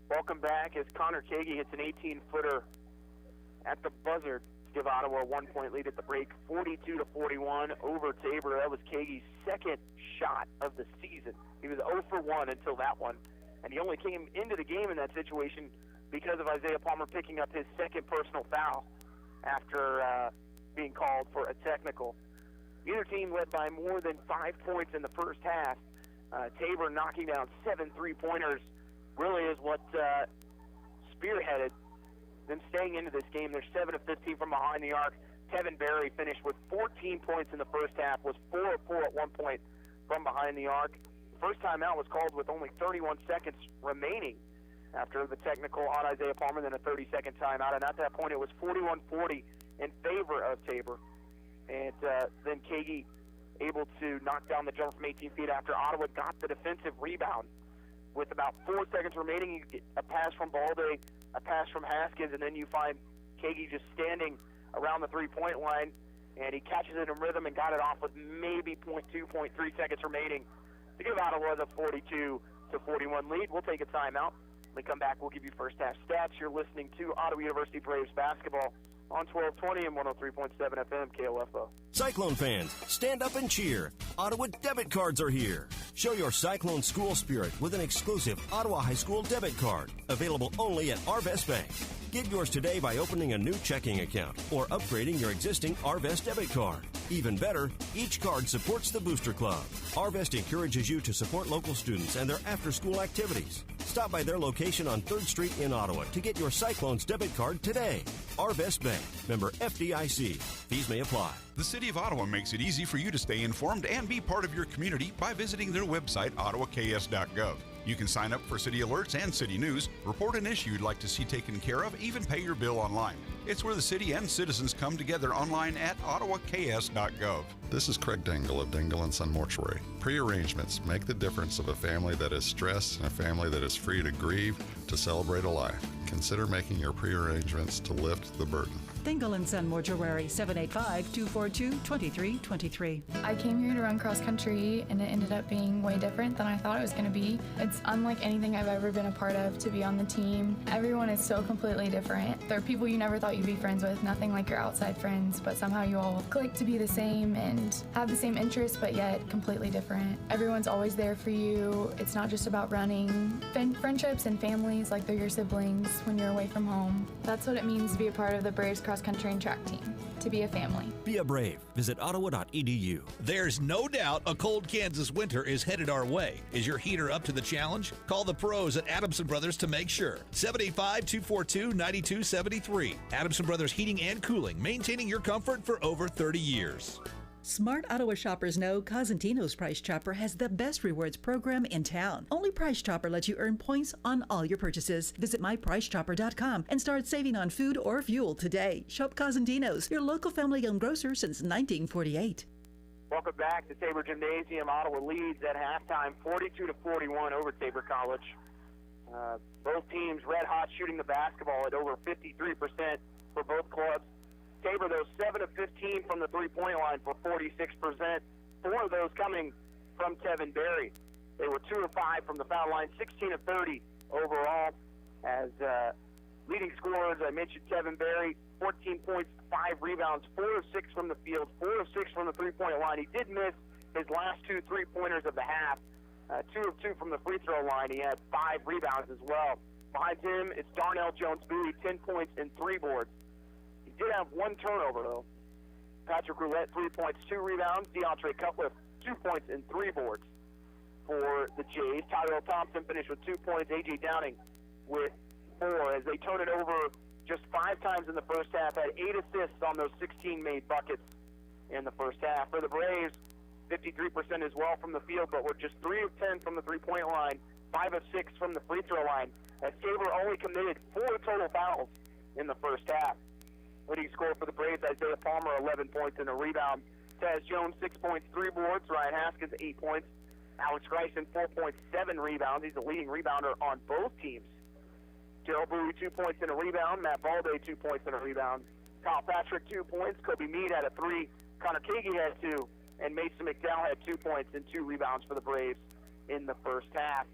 Welcome back as Connor Kagi hits an 18-footer at the buzzer to give Ottawa a 1-point lead at the break, 42-41 over Tabor. That was Kagi's second shot of the season. He was 0 for 1 until that one, and he only came into the game in that situation because of Isaiah Palmer picking up his second personal foul after being called for a technical. Either team led by more than 5 points in the first half. Tabor knocking down 7 3-pointers really is what spearheaded them staying into this game. They're 7 of 15 from behind the arc. Tevin Berry finished with 14 points in the first half, was 4 of 4 at one point from behind the arc. First timeout was called with only 31 seconds remaining after the technical on Isaiah Palmer, then a 30-second timeout. And at that point, it was 41-40 in favor of Tabor. And then Kagi able to knock down the jump from 18 feet after Ottawa got the defensive rebound. With about 4 seconds remaining, you get a pass from Balde, a pass from Haskins, and then you find Kagi just standing around the three-point line, and he catches it in rhythm and got it off with maybe 0.2, 0.3 seconds remaining to give Ottawa the 42-41 lead. We'll take a timeout. When we come back, we'll give you first half stats. You're listening to Ottawa University Braves basketball on 1220 and 103.7 FM KOFO. Cyclone fans, stand up and cheer. Ottawa debit cards are here. Show your Cyclone school spirit with an exclusive Ottawa High School debit card, available only at Arvest Bank. Get yours today by opening a new checking account or upgrading your existing Arvest debit card. Even better, each card supports the Booster Club. Arvest encourages you to support local students and their after-school activities. Stop by their location on 3rd Street in Ottawa to get your Cyclones debit card today. Our Best Bank, member FDIC. Fees may apply. The City of Ottawa makes it easy for you to stay informed and be part of your community by visiting their website, ottawaks.gov. You can sign up for city alerts and city news, report an issue you'd like to see taken care of, even pay your bill online. It's where the city and citizens come together online at ottawaks.gov. This is Craig Dingle of Dingle & Son Mortuary. Pre-arrangements make the difference of a family that is stressed and a family that is free to grieve, to celebrate a life. Consider making your pre-arrangements to lift the burden. Dingle & Son Mortuary, 785-242-2323. I came here to run cross country, and it ended up being way different than I thought it was going to be. It's unlike anything I've ever been a part of to be on the team. Everyone is so completely different. There are people you never thought you'd be friends with, nothing like your outside friends, but somehow you all click to be the same and have the same interests, but yet completely different. Everyone's always there for you. It's not just about running. Friendships and families, like they're your siblings when you're away from home. That's what it means to be a part of the Braves cross country and track team, to be a family. Be a Brave. Visit ottawa.edu. There's no doubt a cold Kansas winter is headed our way. Is your heater up to the challenge? Call the pros at Adamson Brothers to make sure. 785-242-9273. Adamson Brothers Heating and Cooling, maintaining your comfort for over 30 years. Smart Ottawa shoppers know Cosentino's Price Chopper has the best rewards program in town. Only Price Chopper lets you earn points on all your purchases. Visit mypricechopper.com and start saving on food or fuel today. Shop Cosentino's, your local family-owned grocer since 1948. Welcome back to Tabor Gymnasium. Ottawa leads at halftime, 42-41 over Tabor College. Both teams red hot shooting the basketball at over 53% for both clubs. Tabor, though, 7 of 15 from the three-point line for 46%. 4 of those coming from Tevin Berry. They were 2 of 5 from the foul line, 16 of 30 overall. As leading scorers, I mentioned Tevin Berry, 14 points, 5 rebounds, 4 of 6 from the field, 4 of 6 from the three-point line. He did miss his last 2 three-pointers of the half, 2 of 2 from the free throw line. He had 5 rebounds as well. Behind him, it's Darnell Jones-Bowie, 10 points and 3 boards. He did have 1 turnover, though. Patrick Roulette, 3 points, 2 rebounds. DeAndre Cutcliffe, 2 points and 3 boards for the Jays. Tyrell Thompson finished with 2 points. A.J. Downing with 4 as they turn it over just 5 times in the first half, had 8 assists on those 16 made buckets in the first half. For the Braves, 53% as well from the field, but we're just 3 of 10 from the three-point line, 5 of 6 from the free throw line, as Tabor only committed 4 total fouls in the first half. Leading scorer for the Braves, Isaiah Palmer, 11 points and a rebound. Taz Jones, 6 points, 3 boards. Ryan Haskins, 8 points. Alex Greisen, 4 points, 7 rebounds. He's the leading rebounder on both teams. Gerald Bowie, 2 points and a rebound. Matt Balday, 2 points and a rebound. Kyle Patrick, 2 points. Kobe Meade had a 3. Connor Kagi had 2. And Mason McDowell had 2 points and 2 rebounds for the Braves in the first half.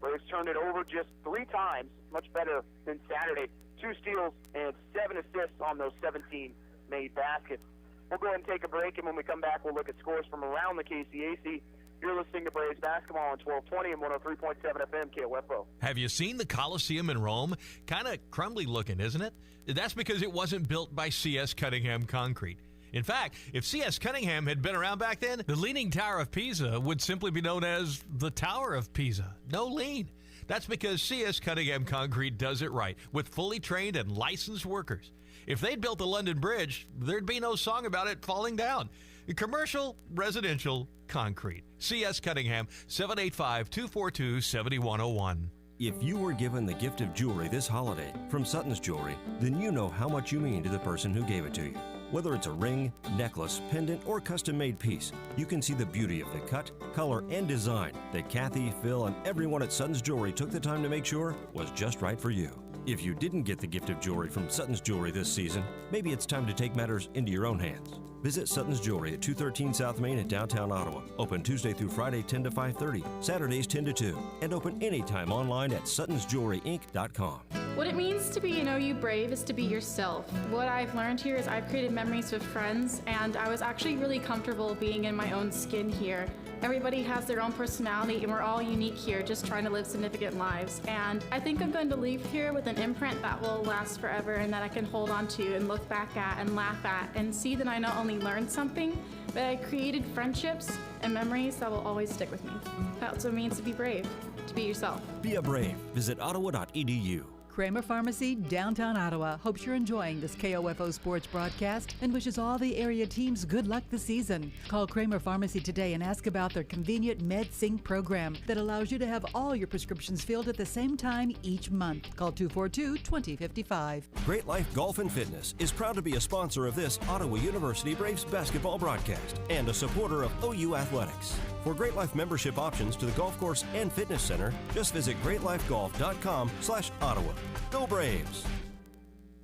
Braves turned it over just 3 times, much better than Saturday. 2 steals and 7 assists on those 17 made baskets. We'll go ahead and take a break, and when we come back, we'll look at scores from around the KCAC. You're listening to Braves basketball on 1220 and 103.7 FM KOFO. Have you seen the Coliseum in Rome? Kind of crumbly looking, isn't it? That's because it wasn't built by C.S. Cunningham Concrete. In fact, if C.S. Cunningham had been around back then, the Leaning Tower of Pisa would simply be known as the Tower of Pisa. No lean. That's because C.S. Cunningham Concrete does it right, with fully trained and licensed workers. If they'd built the London Bridge, there'd be no song about it falling down. Commercial, residential, concrete. C.S. Cunningham, 785-242-7101. If you were given the gift of jewelry this holiday from Sutton's Jewelry, then you know how much you mean to the person who gave it to you. Whether it's a ring, necklace, pendant, or custom-made piece, you can see the beauty of the cut, color, and design that Kathy, Phil, and everyone at Sutton's Jewelry took the time to make sure was just right for you. If you didn't get the gift of jewelry from Sutton's Jewelry this season, maybe it's time to take matters into your own hands. Visit Sutton's Jewelry at 213 South Main in downtown Ottawa. Open Tuesday through Friday 10 to 5:30, Saturdays 10 to 2, and open anytime online at suttonsjewelryinc.com. What it means to be an OU Brave is to be yourself. What I've learned here is I've created memories with friends, and I was actually really comfortable being in my own skin here. Everybody has their own personality, and we're all unique here, just trying to live significant lives. And I think I'm going to leave here with an imprint that will last forever and that I can hold on to and look back at and laugh at and see that I not only learned something, but I created friendships and memories that will always stick with me. That's what it means to be brave, to be yourself. Be a brave. Visit ottawa.edu. Kramer Pharmacy, downtown Ottawa, hopes you're enjoying this KOFO Sports broadcast and wishes all the area teams good luck this season. Call Kramer Pharmacy today and ask about their convenient MedSync program that allows you to have all your prescriptions filled at the same time each month. Call 242-2055. Great Life Golf and Fitness is proud to be a sponsor of this Ottawa University Braves basketball broadcast and a supporter of OU Athletics. For Great Life membership options to the golf course and fitness center, just visit greatlifegolf.com/Ottawa. Go Braves!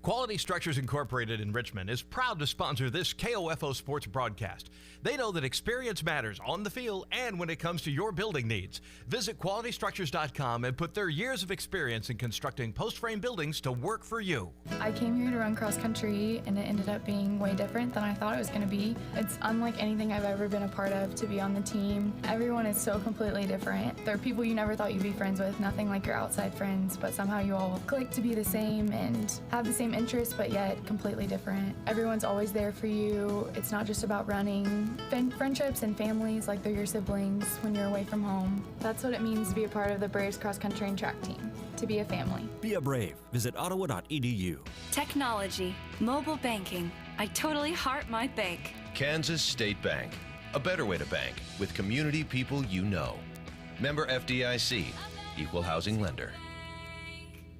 Quality Structures Incorporated in Richmond is proud to sponsor this KOFO Sports broadcast. They know that experience matters on the field and when it comes to your building needs. Visit qualitystructures.com and put their years of experience in constructing post-frame buildings to work for you. I came here to run cross country and it ended up being way different than I thought it was going to be. It's unlike anything I've ever been a part of to be on the team. Everyone is so completely different. There are people you never thought you'd be friends with, nothing like your outside friends, but somehow you all click to be the same and have the same interests, but yet completely different. Everyone's always there for you. It's not just about running. Friendships and families, like they're your siblings when you're away from home. That's what it means to be a part of the Braves cross country and track team, to be a family. Be a brave. Visit ottawa.edu. Technology, mobile banking. I totally heart my bank. Kansas State Bank, a better way to bank with community people you know. Member FDIC, equal housing lender.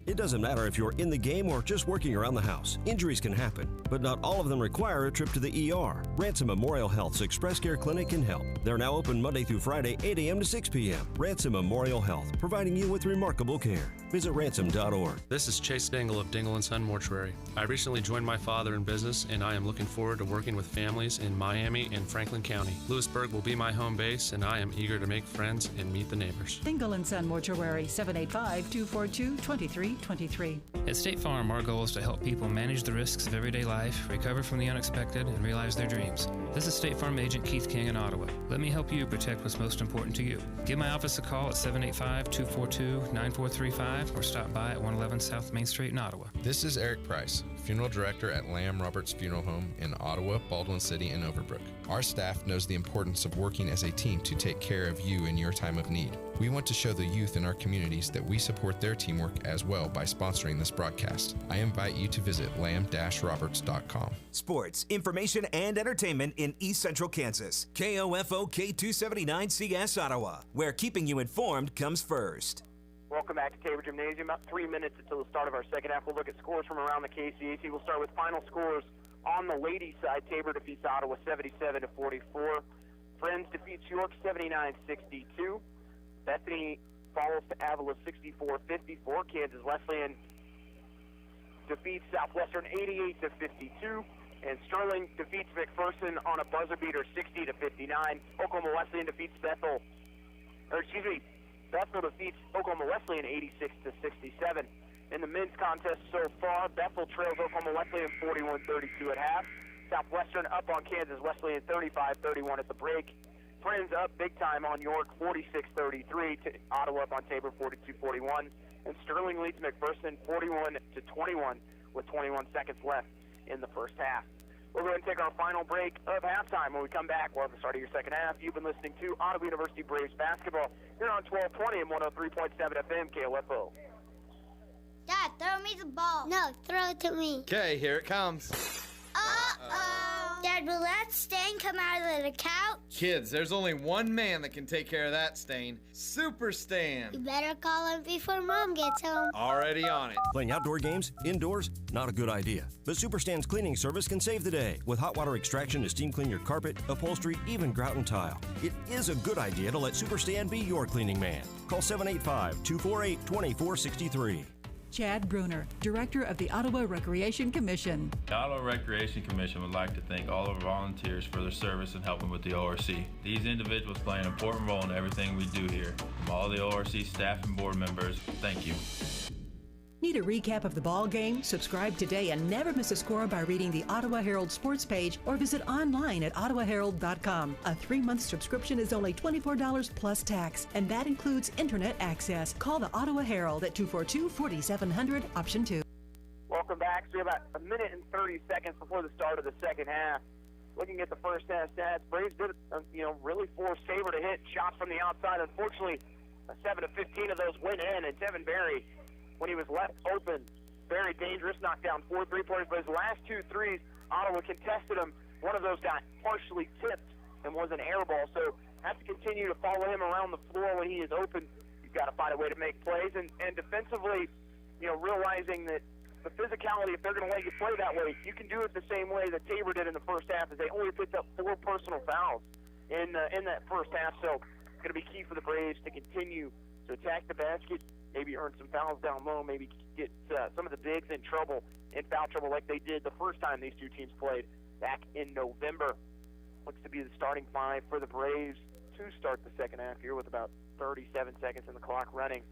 It doesn't matter if you're in the game or just working around the house. Injuries can happen, but not all of them require a trip to the ER. Ransom Memorial Health's Express Care Clinic can help. They're now open Monday through Friday, 8 a.m. to 6 p.m. Ransom Memorial Health, providing you with remarkable care. Visit ransom.org. This is Chase Dingle of Dingle & Son Mortuary. I recently joined my father in business, and I am looking forward to working with families in Miami and Franklin County. Lewisburg will be my home base, and I am eager to make friends and meet the neighbors. Dingle & Son Mortuary, 785-242-2323. At State Farm, our goal is to help people manage the risks of everyday life, recover from the unexpected, and realize their dreams. This is State Farm Agent Keith King in Ottawa. Let me help you protect what's most important to you. Give my office a call at 785-242-9435 or stop by at 111 South Main Street in Ottawa. This is Eric Price, Funeral Director at Lamb Roberts Funeral Home in Ottawa, Baldwin City, and Overbrook. Our staff knows the importance of working as a team to take care of you in your time of need. We want to show the youth in our communities that we support their teamwork as well by sponsoring this broadcast. I invite you to visit lamb-roberts.com. Sports, information, and entertainment in East Central Kansas. KOFO K279CS Ottawa, where keeping you informed comes first. Welcome back to Tabor Gymnasium. About 3 minutes until the start of our second half. We'll look at scores from around the KCAC. We'll start with final scores on the ladies' side. Tabor defeats Ottawa 77-44. Friends defeats York 79-62. Bethany follows to Avila 64-54. Kansas Wesleyan defeats Southwestern 88-52. And Sterling defeats McPherson on a buzzer beater 60-59. Oklahoma Wesleyan defeats Bethel defeats Oklahoma Wesleyan 86-67. In the men's contest so far, Bethel trails Oklahoma Wesleyan 41-32 at half. Southwestern up on Kansas Wesleyan 35-31 at the break. Friends up big time on York 46-33 to Ottawa up on Tabor 42-41. And Sterling leads McPherson 41-21 with 21 seconds left in the first half. We'll go ahead and take our final break of halftime. When we come back, we'll have the start of your second half. You've been listening to Ottawa University Braves basketball here on 1220 and 103.7 FM KOFO. Dad, throw me the ball. No, throw it to me. Okay, here it comes. Uh-oh. Dad, will that stain come out of the couch? Kids, there's only one man that can take care of that stain. Super Stan. You better call him before Mom gets home. Already on it. Playing outdoor games, indoors, not a good idea. But Super Stan's cleaning service can save the day with hot water extraction to steam clean your carpet, upholstery, even grout and tile. It is a good idea to let Super Stan be your cleaning man. Call 785-248-2463. Chad Bruner, Director of the Ottawa Recreation Commission. The Ottawa Recreation Commission would like to thank all of our volunteers for their service in helping with the ORC. These individuals play an important role in everything we do here. From all the ORC staff and board members, thank you. Need a recap of the ball game? Subscribe today and never miss a score by reading the Ottawa Herald sports page or visit online at ottawaherald.com. A 3-month subscription is only $24 plus tax, and that includes internet access. Call the Ottawa Herald at 242-4700, option 2. Welcome back. So we have about a minute and 30 seconds before the start of the second half. looking at the first half stats, Braves did, really force Tabor to hit shots from the outside. Unfortunately, 7 of 15 of those went in, and Devin Berry, when he was left open, very dangerous, knocked down 4 3-pointers, but his last 2 threes, Ottawa contested him. One of those got partially tipped and was an air ball, so have to continue to follow him around the floor when he is open. You've got to find a way to make plays, and defensively, realizing that the physicality, if they're going to let you play that way, you can do it the same way that Tabor did in the first half, as they only picked up 4 personal fouls in that first half. So it's going to be key for the Braves to continue to attack the basket, maybe earn some fouls down low, maybe get some of the bigs in foul trouble like they did the first time these two teams played back in November. Looks to be the starting 5 for the Braves to start the second half here with about 37 seconds in the clock running.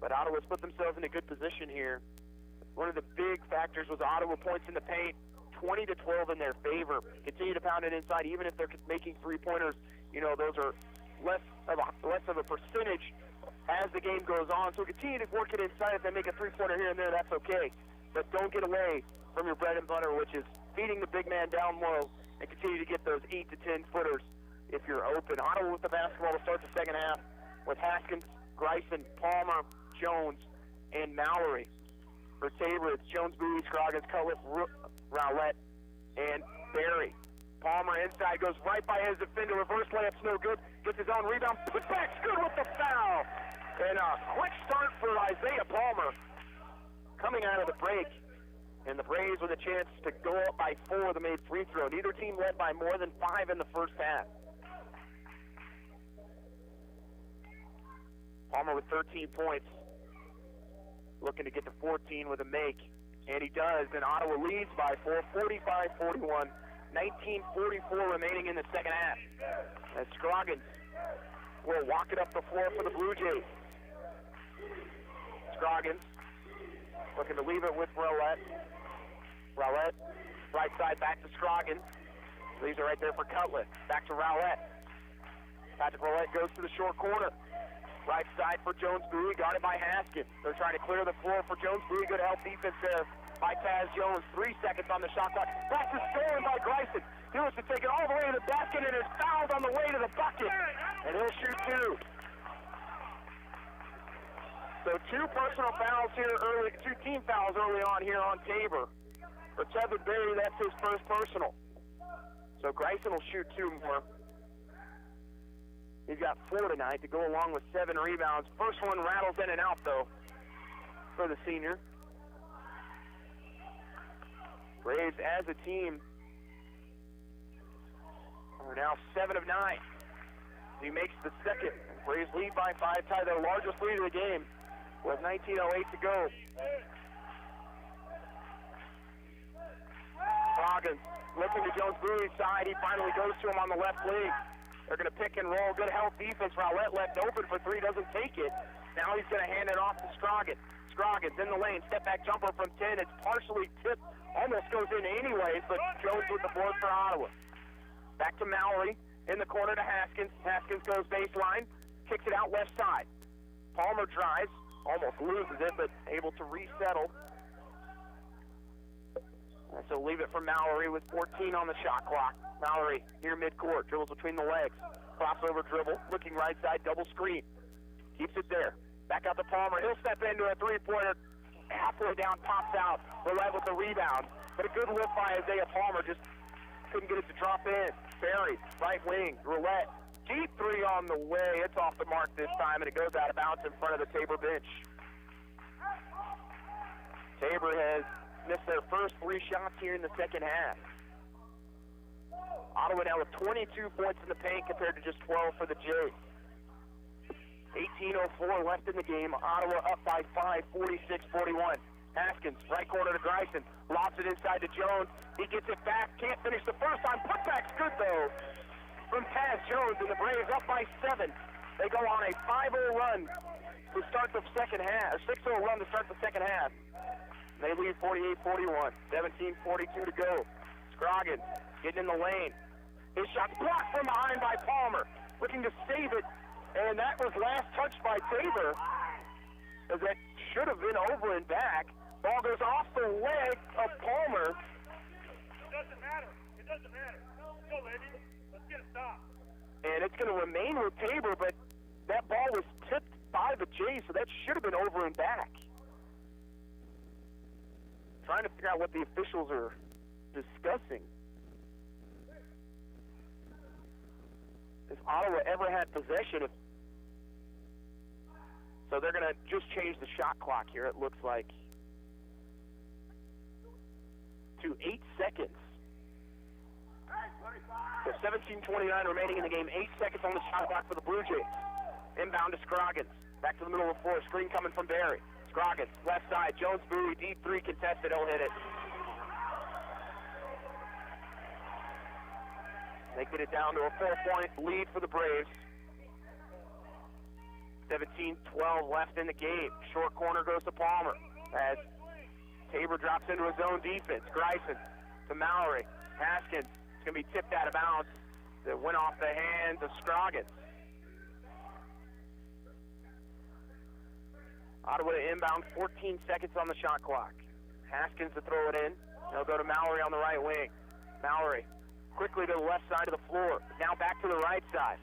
But Ottawa's put themselves in a good position here. One of the big factors was Ottawa points in the paint, 20-12 in their favor. Continue to pound it inside, even if they're making 3-pointers. Those are less of a percentage as the game goes on. So continue to work it inside. If they make a 3-pointer here and there, that's okay. But don't get away from your bread and butter, which is feeding the big man down low and continue to get those 8 to 10 footers if you're open. Ottawa with the basketball to start the second half with Haskins, Greisen, Palmer, Jones, and Mallory. For Tabor, it's Jones, Bowie, Scroggins, Cutliff, Rowlett, and Berry. Palmer inside, goes right by his defender. Reverse layup's no good. Gets his own rebound. Putback's good with the foul. And a quick start for Isaiah Palmer coming out of the break. And the Braves with a chance to go up by 4 the made free throw. Neither team led by more than 5 in the first half. Palmer with 13 points. Looking to get to 14 with a make, and he does, and Ottawa leads by 4, 45-41, 19:44 remaining in the second half. As Scroggins will walk it up the floor for the Blue Jays. Scroggins looking to leave it with Rowlett. Rowlett, right side back to Scroggins. Leaves it right there for Cutliff. Back to Rowlett. Patrick Rowlett goes to the short corner. Right side for Jones Bowie, guarded by Haskins. They're trying to clear the floor for Jones Bowie. Good help defense there by Taz Jones. 3 seconds on the shot clock. Pass is stolen by Greisen. He wants to take it all the way to the basket and is fouled on the way to the bucket. And he'll shoot 2. So 2 personal fouls here early, 2 team fouls early on here on Tabor. For Tevin Berry, that's his first personal. So Greisen will shoot 2 more. He's got 4 tonight to go along with 7 rebounds. First one rattles in and out, though, for the senior. Braves, as a team, are now 7 of 9. He makes the second. Braves lead by 5, tie their largest lead of the game with 19:08 to go. Scroggins looking to Jones Bowie's side. He finally goes to him on the left wing. They're going to pick and roll. Good help defense. Rowlett left open for 3, doesn't take it. Now he's going to hand it off to Scroggins. Scroggins in the lane. Step back jumper from 10. It's partially tipped. Almost goes in anyways, but Jones with the board for Ottawa. Back to Mallory. In the corner to Haskins. Haskins goes baseline. Kicks it out left side. Palmer drives. Almost loses it, but able to resettle. So leave it for Mallory with 14 on the shot clock. Mallory here midcourt, dribbles between the legs. Crossover dribble, looking right side, double screen. Keeps it there. Back out to Palmer. He'll step into a 3-pointer. Halfway down, pops out. Roulette with the rebound. But a good lift by Isaiah Palmer. Just couldn't get it to drop in. Berry, right wing. Roulette. Deep 3 on the way. It's off the mark this time, and it goes out of bounds in front of the Tabor bench. Tabor has missed their first 3 shots here in the second half. Ottawa now with 22 points in the paint compared to just 12 for the Jays. 18:04 left in the game. Ottawa up by 5, 46-41. Haskins, right corner to Greisen. Lobs it inside to Jones. He gets it back. Can't finish the first time. Putback's good, though, from Taz Jones, and the Braves up by 7. They go on a 5-0 run to start the second half, or 6-0 run to start the second half. They lead 48-41. 17:42 to go. Scroggins getting in the lane. His shot's blocked from behind by Palmer. Looking to save it, and that was last touched by Tabor, as that should have been over and back. Ball goes off the leg of Palmer. And it's going to remain with Tabor, but that ball was tipped by the Jays, so that should have been over and back. Trying to figure out what the officials are discussing. If Ottawa ever had possession of... So they're going to just change the shot clock here, it looks like, to 8 seconds. So 17:29 remaining in the game. 8 seconds on the shot clock for the Blue Jays. Inbound to Scroggins. Back to the middle of the floor. Screen coming from Barry. Scroggins, left side. Jones Bowie, deep three contested. He'll hit it. They get it down to a 4-point lead for the Braves. 17-12 left in the game. Short corner goes to Palmer as Tabor drops into his own defense. Greisen to Mallory. Haskins. It's going to be tipped out of bounds. That went off the hands of Scroggins. Ottawa to inbound, 14 seconds on the shot clock. Haskins to throw it in. They'll go to Mallory on the right wing. Mallory quickly to the left side of the floor. Now back to the right side.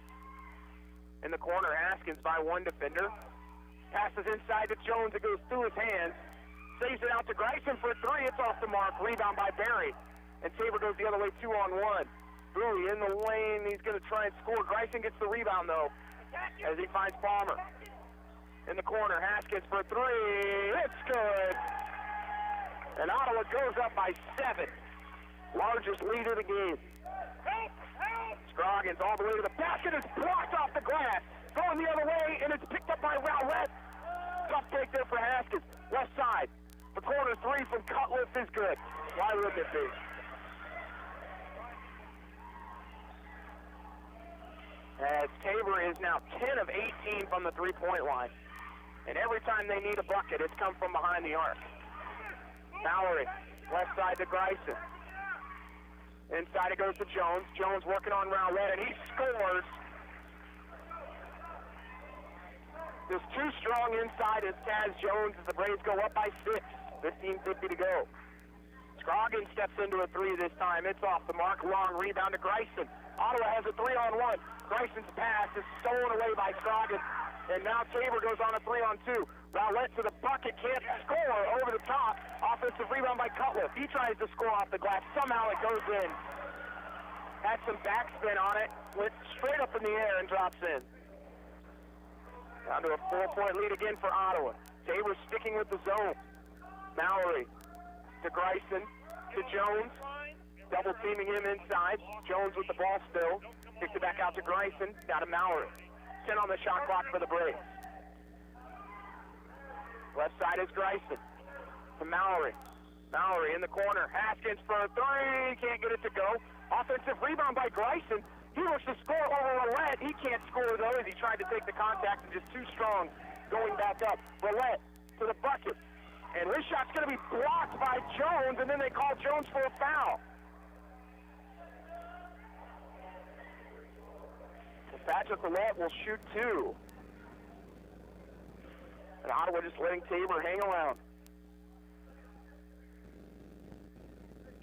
In the corner, Haskins by one defender. Passes inside to Jones. It goes through his hands. Saves it out to Greisen for a three. It's off the mark. Rebound by Barry. And Tabor goes the other way, 2-on-1. Bowie in the lane. He's going to try and score. Greisen gets the rebound, though, as he finds Palmer. In the corner, Haskins for a three. It's good. And Ottawa goes up by 7. Largest lead of the game. Scroggins all the way to the basket. Is blocked off the glass. Going the other way, and it's picked up by Rowlett. Tough break there for Haskins. Left side. The corner three from Cutliff is good. Why wouldn't it be? As Tabor is now 10 of 18 from the three-point line. And every time they need a bucket, it's come from behind the arc. Mallory, left side to Greisen. Inside it goes to Jones. Jones working on Rowlett, and he scores. There's too strong inside as Taz Jones as the Braves go up by 6. 15:50 to go. Scroggins steps into a three this time. It's off the mark. Long rebound to Greisen. Ottawa has a 3-on-1. Greisen's pass is stolen away by Scroggins. And now Tabor goes on a 3-on-2. Rowlett to the bucket, can't score over the top. Offensive rebound by Cutliff. He tries to score off the glass. Somehow it goes in. Had some backspin on it. Went straight up in the air and drops in. Down to a 4-point lead again for Ottawa. Tabor sticking with the zone. Mallory to Greisen to Jones. Double teaming him inside. Jones with the ball still. Kicks it back out to Greisen. Down to Mallory. 10 on the shot clock for the Braves. Left side is Greisen. To Mallory. Mallory in the corner. Haskins for a three. Can't get it to go. Offensive rebound by Greisen. He looks to score over Rowlett. He can't score though as he tried to take the contact and just too strong going back up. Rowlett to the bucket. And his shot's going to be blocked by Jones, and then they call Jones for a foul. Patrick Rowlett will shoot 2. And Ottawa just letting Tabor hang around.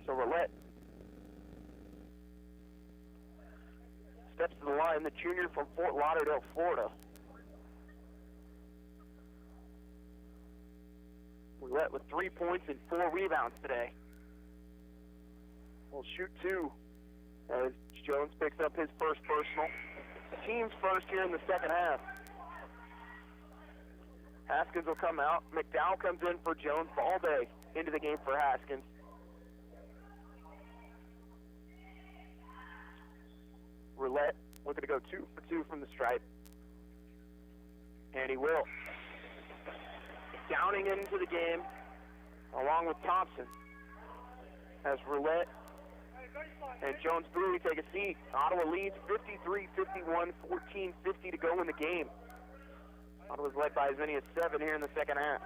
So Rowlett steps to the line, the junior from Fort Lauderdale, Florida. Rowlett with 3 points and 4 rebounds today. Will shoot 2 as Jones picks up his first personal. Team's first here in the second half. Haskins will come out. McDowell comes in for Jones. Ball day into the game for Haskins. Rowlett looking to go 2 for 2 from the stripe. And he will. Downing into the game along with Thompson as Rowlett and Jones Bowie take a seat. Ottawa leads 53-51, 14:50 to go in the game. Ottawa's led by as many as 7 here in the second half.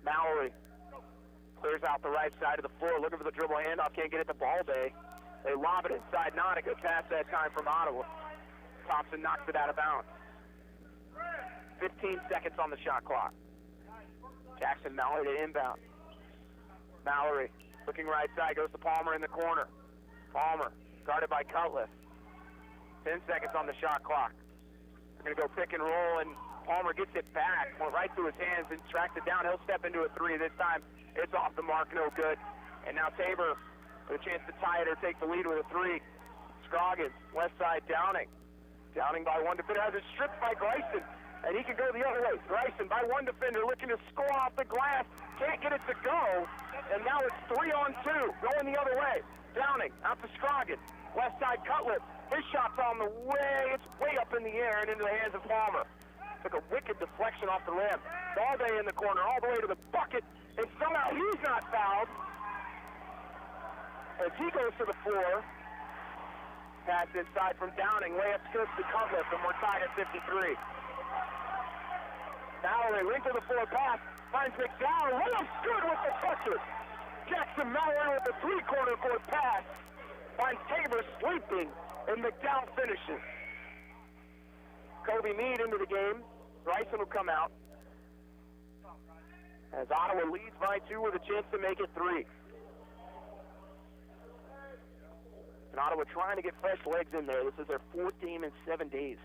Mallory clears out the right side of the floor, looking for the dribble handoff, can't get it to Ball Day. They lob it inside, not a good pass that time from Ottawa. Thompson knocks it out of bounds. 15 seconds on the shot clock. Jackson Mallory to inbound. Mallory Looking right side, goes to Palmer in the corner. Palmer, guarded by Cutlass. 10 seconds on the shot clock. They're going to go pick and roll, and Palmer gets it back. Went right through his hands and tracks it down. He'll step into a three. This time, it's off the mark, no good. And now Tabor with a chance to tie it or take the lead with a three. Scroggins, left side, Downing. Downing by one defender, has it stripped by Gleason, and he can go the other way. Gleason by one defender, looking to score off the glass. Can't get it to go, and now it's 3-on-2, going the other way. Downing out to Scroggins, left side, Cutlass. His shot's on the way. It's way up in the air and into the hands of Palmer. Took a wicked deflection off the rim. Balde in the corner, all the way to the bucket, and somehow he's not fouled. As he goes to the floor, pass inside from Downing, layup goes to Cutlass, and we're tied at 53. Mallory, link to the floor pass, finds McDowell, layup's good with the touches. Jackson Mallory with the three-quarter court pass, finds Tabor sleeping, and McDowell finishes. Kobe Meade into the game. Bryson will come out. As Ottawa leads by 2 with a chance to make it 3. And Ottawa trying to get fresh legs in there. This is their 4th game in 7 days.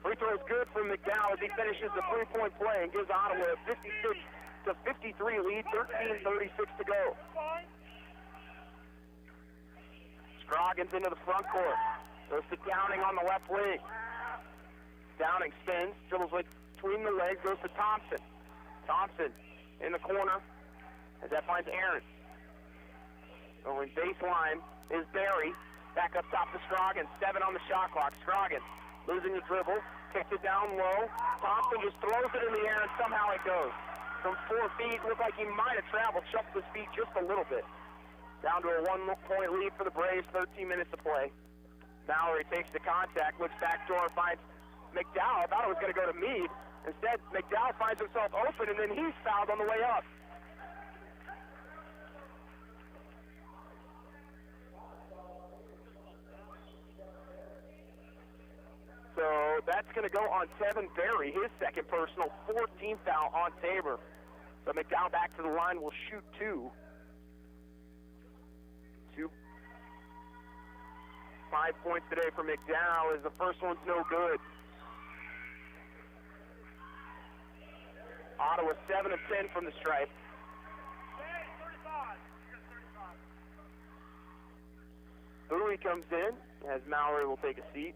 Free throw is good from McDowell as he finishes the 3-point play and gives Ottawa a 56-53 lead, 13:36 to go. Scroggins into the front court. Goes to Downing on the left wing. Downing spins, dribbles between the legs, goes to Thompson. Thompson in the corner as that finds Aaron. Going baseline is Barry. Back up top to Scroggins. 7 on the shot clock. Scroggins losing the dribble. Kicks it down low. Thompson just throws it in the air and somehow it goes. From 4 feet, looked like he might have traveled, shuffled his feet just a little bit. Down to a 1-point lead for the Braves, 13 minutes to play. Mallory takes the contact, looks back door, finds McDowell. Thought it was going to go to Meade. Instead, McDowell finds himself open, and then he's fouled on the way up. So that's going to go on Tevin Berry, his second personal, 14th foul on Tabor. So McDowell back to the line will shoot 2. 5 points today for McDowell as the first one's no good. Ottawa 7 of 10 from the stripe. Bowie comes in as Mallory will take a seat.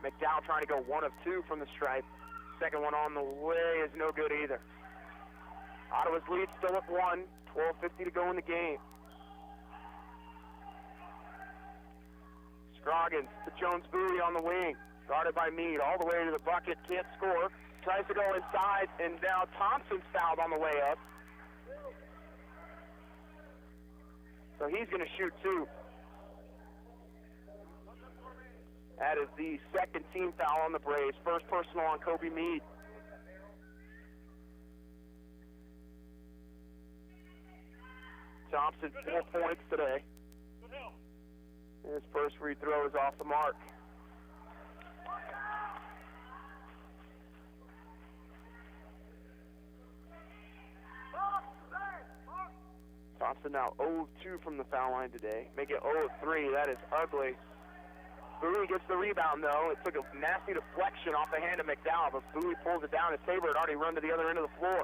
McDowell trying to go 1 of 2 from the stripe. Second one on the way is no good either. Ottawa's lead still at 1. 12:50 to go in the game. Scroggins to Jones Bowie on the wing. Guarded by Meade all the way to the bucket. Can't score. Tries to go inside, and now Thompson's fouled on the way up. So he's going to shoot 2. That is the second team foul on the Braves. First personal on Kobe Meade. Thompson, 4 points today. His first free throw is off the mark. Thompson now 0 of 2 from the foul line today. Make it 0 of 3. That is ugly. Bowie gets the rebound, though. It took a nasty deflection off the hand of McDowell, but Bowie pulls it down as Tabor had already run to the other end of the floor.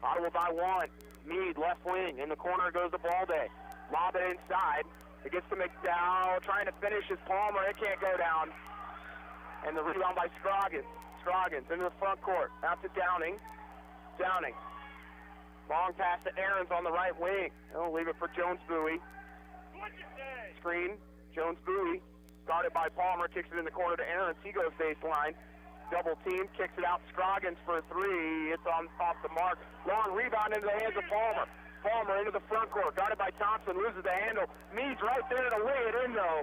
Ottawa by 1. Meade, left wing. In the corner goes the Balde. Lob it inside. It gets to McDowell, trying to finish his Palmer. It can't go down. And the rebound by Scroggins. Scroggins into the front court. Out to Downing. Downing. Long pass to Aarons on the right wing. He'll leave it for Jones Bowie. Screen. Jones Bowie. Guarded by Palmer, kicks it in the corner to Aarons. He goes baseline. Double team, kicks it out Scroggins for a 3. It's off the mark. Long rebound into the hands of Palmer. Palmer into the front court, guarded by Thompson, loses the handle. Meade's right there to lay it in, though.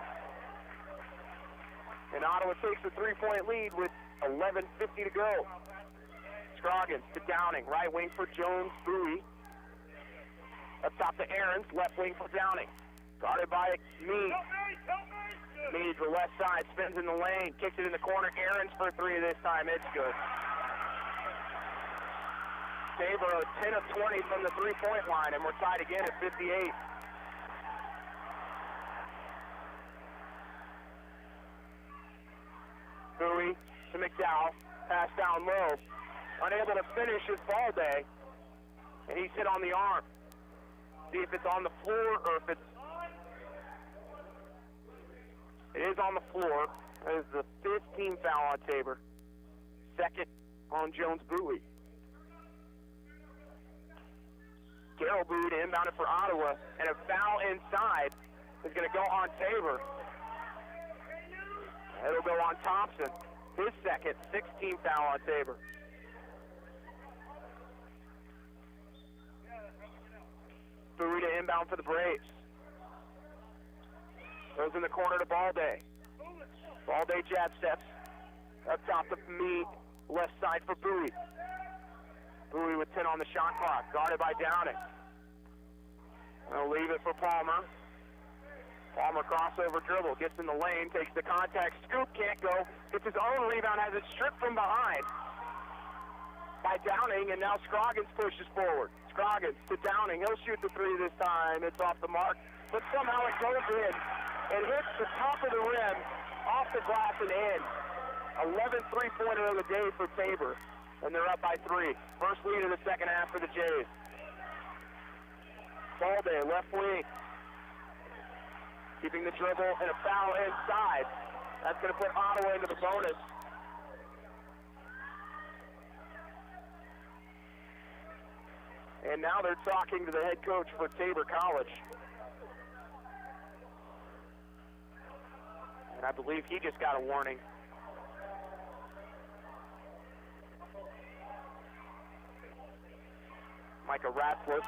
And Ottawa takes a 3-point lead with 11:50 to go. Scroggins to Downing, right wing for Jones Bowie. Up top to Aarons, left wing for Downing. Guarded by Meade. Mead to the left side, spins in the lane, kicks it in the corner. Aarons for three this time. It's good. Tabor 10 of 20 from the three-point line, and we're tied again at 58. Bowie to McDowell, pass down low. Unable to finish his ball day, and he's hit on the arm. See if it's on the floor or if it's... It is on the floor. That is the 15th foul on Tabor. Second on Jones Bowie. Carroll Bowie to inbound it for Ottawa, and a foul inside is going to go on Tabor. It'll go on Thompson. His second, 16th foul on Tabor. Bowie to inbound for the Braves. Goes in the corner to Balday. Balday jab steps. Up top to Mead. Left side for Bowie. Bowie with 10 on the shot clock. Guarded by Downing. They'll leave it for Palmer. Palmer crossover dribble. Gets in the lane. Takes the contact. Scoop. Can't go. Gets his own rebound. Has it stripped from behind by Downing. And now Scroggins pushes forward. Scroggins to Downing. He'll shoot the three this time. It's off the mark. But somehow it goes in. It hits the top of the rim, off the glass and in. 11th three-pointer of the day for Tabor, and they're up by 3. First lead of the second half for the Jays. Balday, left wing. Keeping the dribble and a foul inside. That's going to put Ottawa into the bonus. And now they're talking to the head coach for Tabor College. And I believe he just got a warning. Micah Ratzlaff.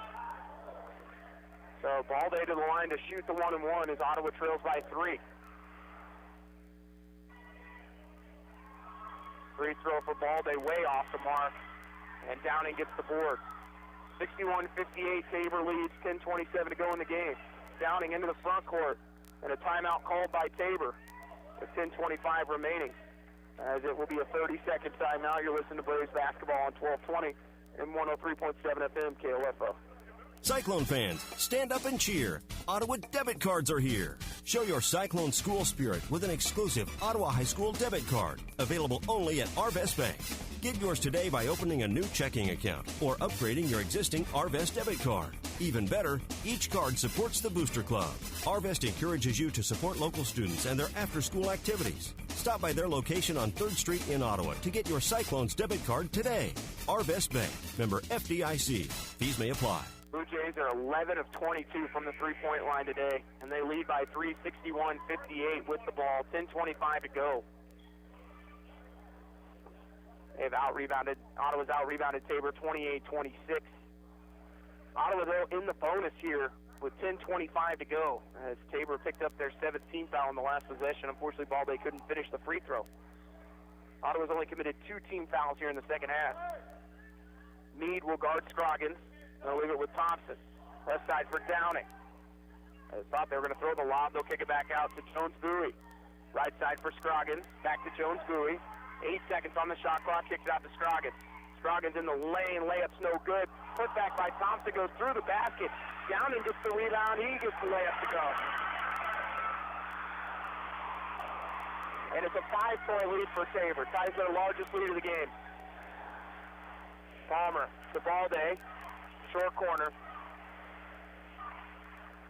So Balday to the line to shoot the 1-and-1 as Ottawa trails by 3. Free throw for Balday, way off the mark. And Downing gets the board. 61-58, Tabor leads, 10:27 to go in the game. Downing into the front court, and a timeout called by Tabor with 10:25 remaining. As it will be a 30-second timeout. You're listening to Braves basketball on 1220 and 103.7 FM KOFO. Cyclone fans, stand up and cheer. Ottawa debit cards are here. Show your Cyclone school spirit with an exclusive Ottawa High School debit card, available only at Arvest Bank. Get yours today by opening a new checking account or upgrading your existing Arvest debit card. Even better, each card supports the Booster Club. Arvest encourages you to support local students and their after-school activities. Stop by their location on 3rd Street in Ottawa to get your Cyclones debit card today. Arvest Bank, member FDIC. Fees may apply. Blue Jays are 11 of 22 from the three-point line today, and they lead by 3, 61-58 with the ball. 10:25 to go. They've Ottawa's out-rebounded Tabor 28-26. Ottawa, though, in the bonus here with 10:25 to go, as Tabor picked up their 17th foul in the last possession. Unfortunately, Balday couldn't finish the free throw. Ottawa's only committed 2 team fouls here in the second half. Mead will guard Scroggins. They'll leave it with Thompson. Left side for Downing. I thought they were going to throw the lob. They'll kick it back out to Jones Bowie. Right side for Scroggins. Back to Jones Bowie. 8 seconds on the shot clock. Kicks it out to Scroggins. Scroggins in the lane. Layup's no good. Put back by Thompson. Goes through the basket. Downing gets the rebound. He gets the layup to go. And it's a 5-point lead for Tabor. Ties their largest lead of the game. Palmer to Balday. Short corner.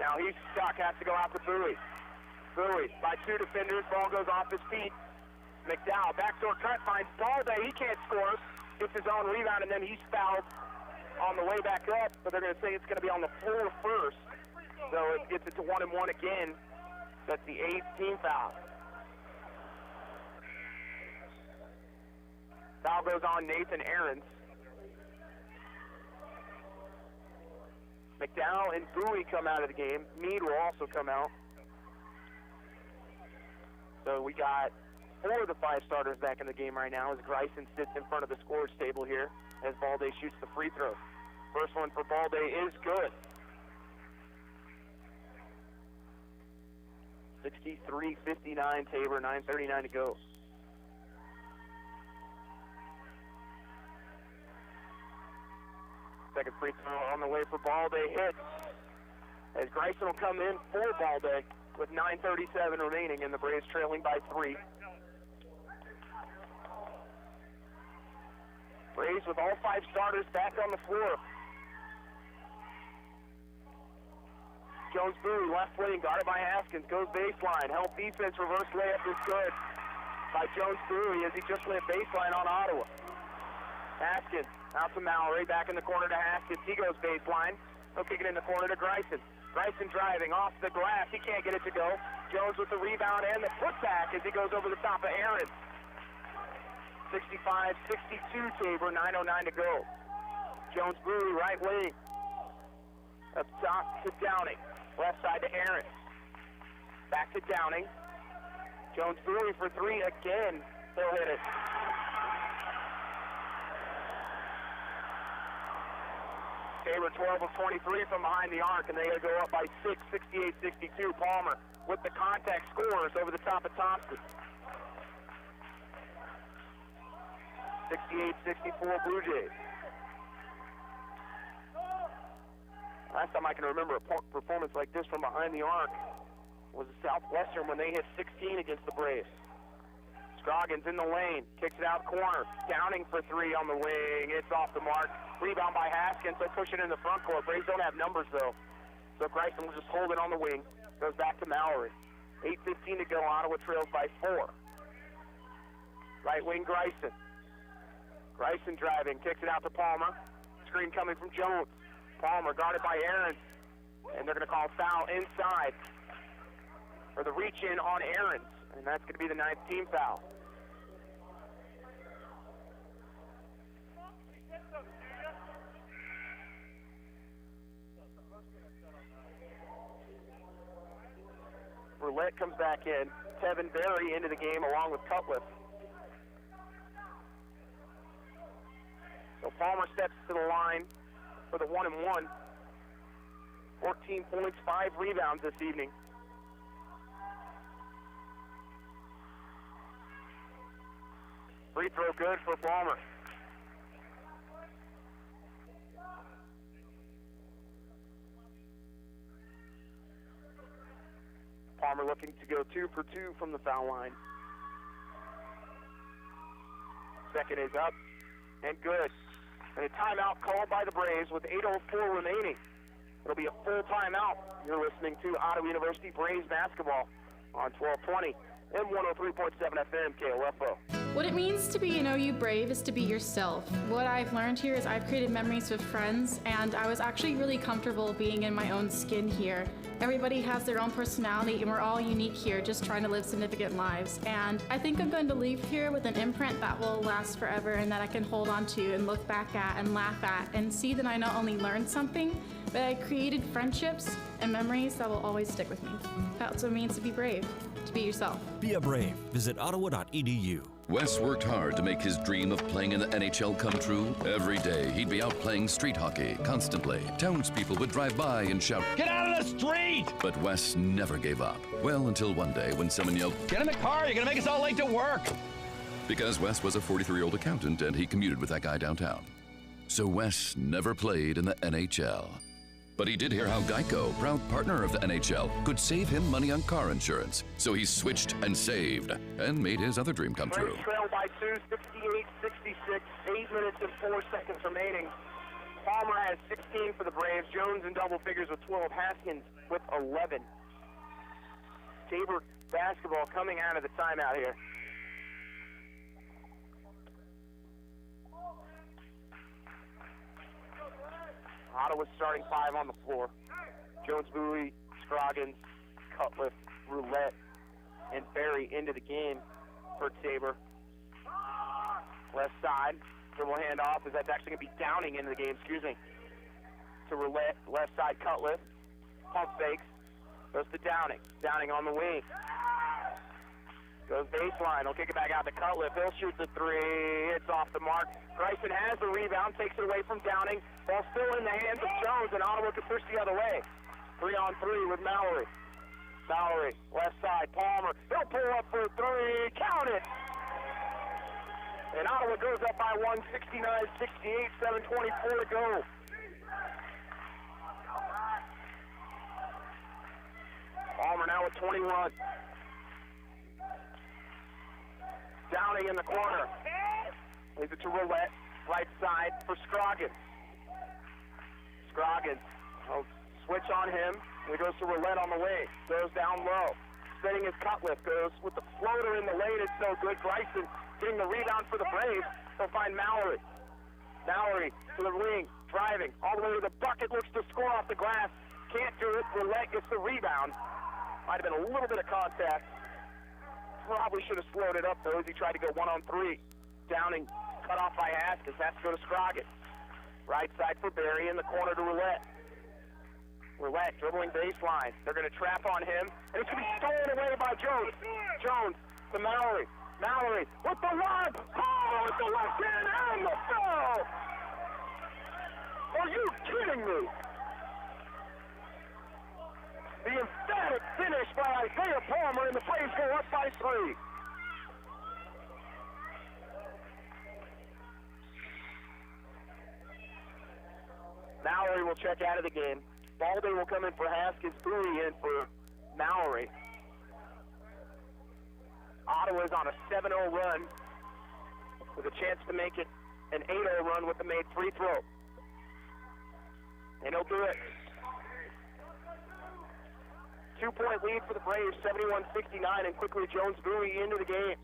Now he's stuck. Has to go out to Bowie. Bowie by 2 defenders. Ball goes off his feet. McDowell, backdoor cut, finds Balday. He can't score. Gets his own rebound, and then he's fouled on the way back up. But they're going to say it's going to be on the floor first. So it gets it to 1-and-1 again. That's the 8th team foul. Foul goes on Nathan Aarons. McDowell and Bowie come out of the game. Mead will also come out. So we got 4 of the 5 starters back in the game right now as Greisen sits in front of the scorers table here as Balday shoots the free throw. First one for Balday is good. 63-59 Tabor, 9:39 to go. Second free throw on the way for Balday hits. As Grayson will come in for Balday with 9:37 remaining and the Braves trailing by 3. Braves with all 5 starters back on the floor. Jones Bowie, left wing, guarded by Haskins, goes baseline. Help defense, reverse layup is good by Jones Bowie as he just went baseline on Ottawa. Haskins out to Mallory, back in the corner to Haskins. He goes baseline. He'll kick it in the corner to Grayson. Grayson driving off the glass. He can't get it to go. Jones with the rebound and the putback as he goes over the top of Aaron. 65-62 Tabor, 9:09 to go. Jones Bowie, right wing. Up top to Downing. Left side to Aaron. Back to Downing. Jones Bowie for 3 again. He'll hit it. Tabor 12 of 23 from behind the arc, and they go up by 6, 68-62. Palmer with the contact scores over the top of Thompson. 68-64 Blue Jays. Last time I can remember a performance like this from behind the arc was Southwestern when they hit 16 against the Braves. Scroggins in the lane, kicks it out corner. Downing for 3 on the wing. It's off the mark. Rebound by Haskins. They'll push it in the front court. Braves don't have numbers, though. So Grayson will just hold it on the wing. Goes back to Mallory. 8:15 to go. Ottawa trails by 4. Right wing Grayson. Grayson driving. Kicks it out to Palmer. Screen coming from Jones. Palmer guarded by Aaron. And they're going to call foul inside. For the reach-in on Aaron. And that's going to be the 9th team foul. Roulette comes back in. Tevin Berry into the game along with Cutlass. So Palmer steps to the line for the 1-and-1. 14 points, 5 rebounds this evening. Free throw good for Palmer. Palmer looking to go 2 for 2 from the foul line. Second is up and good. And a timeout called by the Braves with 8:04 remaining. It'll be a full timeout. You're listening to Ottawa University Braves basketball on 1220 and 103.7 FM KOFO. What it means to be an OU Brave is to be yourself. What I've learned here is I've created memories with friends, and I was actually really comfortable being in my own skin here. Everybody has their own personality, and we're all unique here, just trying to live significant lives. And I think I'm going to leave here with an imprint that will last forever and that I can hold on to and look back at and laugh at and see that I not only learned something, but I created friendships and memories that will always stick with me. That's what it means to be brave, to be yourself. Be a Brave. Visit ottawa.edu. Wes worked hard to make his dream of playing in the NHL come true. Every day, he'd be out playing street hockey constantly. Townspeople would drive by and shout, "Get out of the street!" But Wes never gave up. Well, until one day when someone yelled, "Get in the car, you're gonna make us all late to work!" Because Wes was a 43-year-old accountant and he commuted with that guy downtown. So Wes never played in the NHL. But he did hear how Geico, proud partner of the NHL, could save him money on car insurance. So he switched and saved and made his other dream come true. Braves trail by 2, 68-66, 8 minutes and 4 seconds remaining. Palmer has 16 for the Braves. Jones in double figures with 12. Haskins with 11. Tabor basketball coming out of the timeout here. Ottawa's starting 5 on the floor. Jones Bowie, Scroggins, Cutlass, Roulette, and Berry into the game for Tabor. Left side, dribble handoff, as that's actually going to be Downing into the game, to Roulette, left side Cutlass, pump fakes, goes to Downing. Downing on the wing. Goes baseline, he'll kick it back out to Cutlass. He'll shoot the 3, it's off the mark. Grayson has the rebound, takes it away from Downing. Ball still in the hands of Jones, and Ottawa can push the other way. 3-on-3 with Mallory. Mallory, left side, Palmer. He'll pull up for three. Count it! And Ottawa goes up by 1, 69-68, 7:24 to go. Palmer now with 21. Downing in the corner. Leaves it to Roulette. Right side for Scroggins. Scroggins will switch on him. And he goes to Roulette on the wing. Goes down low. Spinning his cut lift. Goes with the floater in the lane. It's no good. Bryson getting the rebound for the Braves. They'll find Mallory. Mallory to the wing. Driving all the way to the bucket. Looks to score off the glass. Can't do it. Roulette gets the rebound. Might have been a little bit of contact. Probably should have slowed it up, though, as he tried to go 1-on-3. Downing cut off by Haskins. Has to go to Scroggins. Right side for Barry in the corner to Roulette. Roulette dribbling baseline. They're going to trap on him, and it's going to be stolen away by Jones. Jones to Mallory. Mallory with the lob. Oh, with the left hand and the foul. Are you kidding me? The emphatic finish by Isaiah Palmer, and the Braves go up by 3. Mallory will check out of the game. Baldy will come in for Haskins. Bowie in for Mallory. Ottawa's on a 7-0 run with a chance to make it an 8-0 run with the made free throw. And he'll do it. 2-point lead for the Braves, 71-69, and quickly Jones Bowie into the game.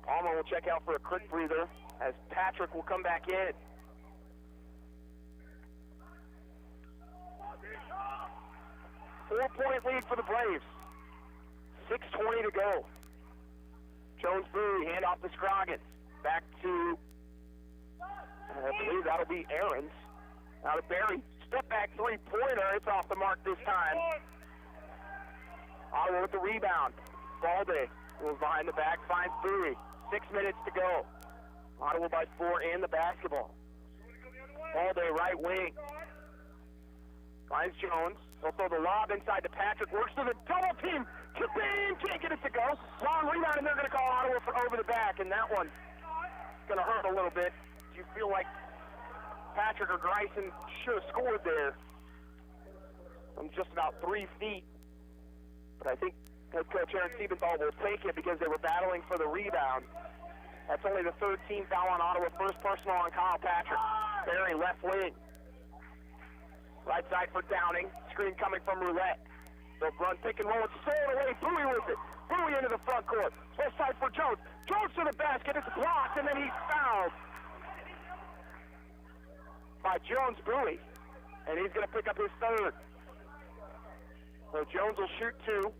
Palmer will check out for a quick breather as Patrick will come back in. Four-point lead for the Braves. 6:20 to go. Jones Bowie, hand off to Scroggins. Back to, I believe that'll be Aarons. Now to Barry. Step back three-pointer. It's off the mark this time. Ottawa with the rebound. Balde moves behind the back, finds Bowie. 6 minutes to go. Ottawa by 4 and the basketball. Balde right wing. Finds Jones. He'll throw the lob inside to Patrick. Works to the double team. Kabam! Can't get it to go. Long rebound, and they're going to call Ottawa for over the back, and that one's going to hurt a little bit. Do you feel like Patrick or Gryson should have scored there from just about 3 feet? But I think head coach Aaron Siebenthal will take it because they were battling for the rebound. That's only the 13th foul on Ottawa. First personal on Kyle Patrick. Barry left wing. Right side for Downing. Screen coming from Roulette. They'll run pick and roll. It's stolen away. Bowie with it. Bowie into the front court. Left side for Jones. Jones to the basket. It's blocked, and then he's fouled by Jones Bowie. And he's going to pick up his third. So Jones will shoot 2.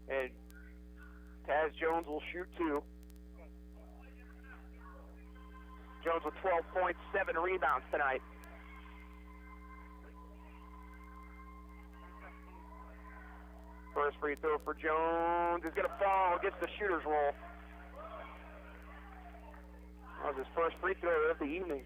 And Taz Jones will shoot 2. Jones with 12 points, 7 rebounds tonight. First free throw for Jones is going to fall, gets the shooter's roll. That was his first free throw of the evening.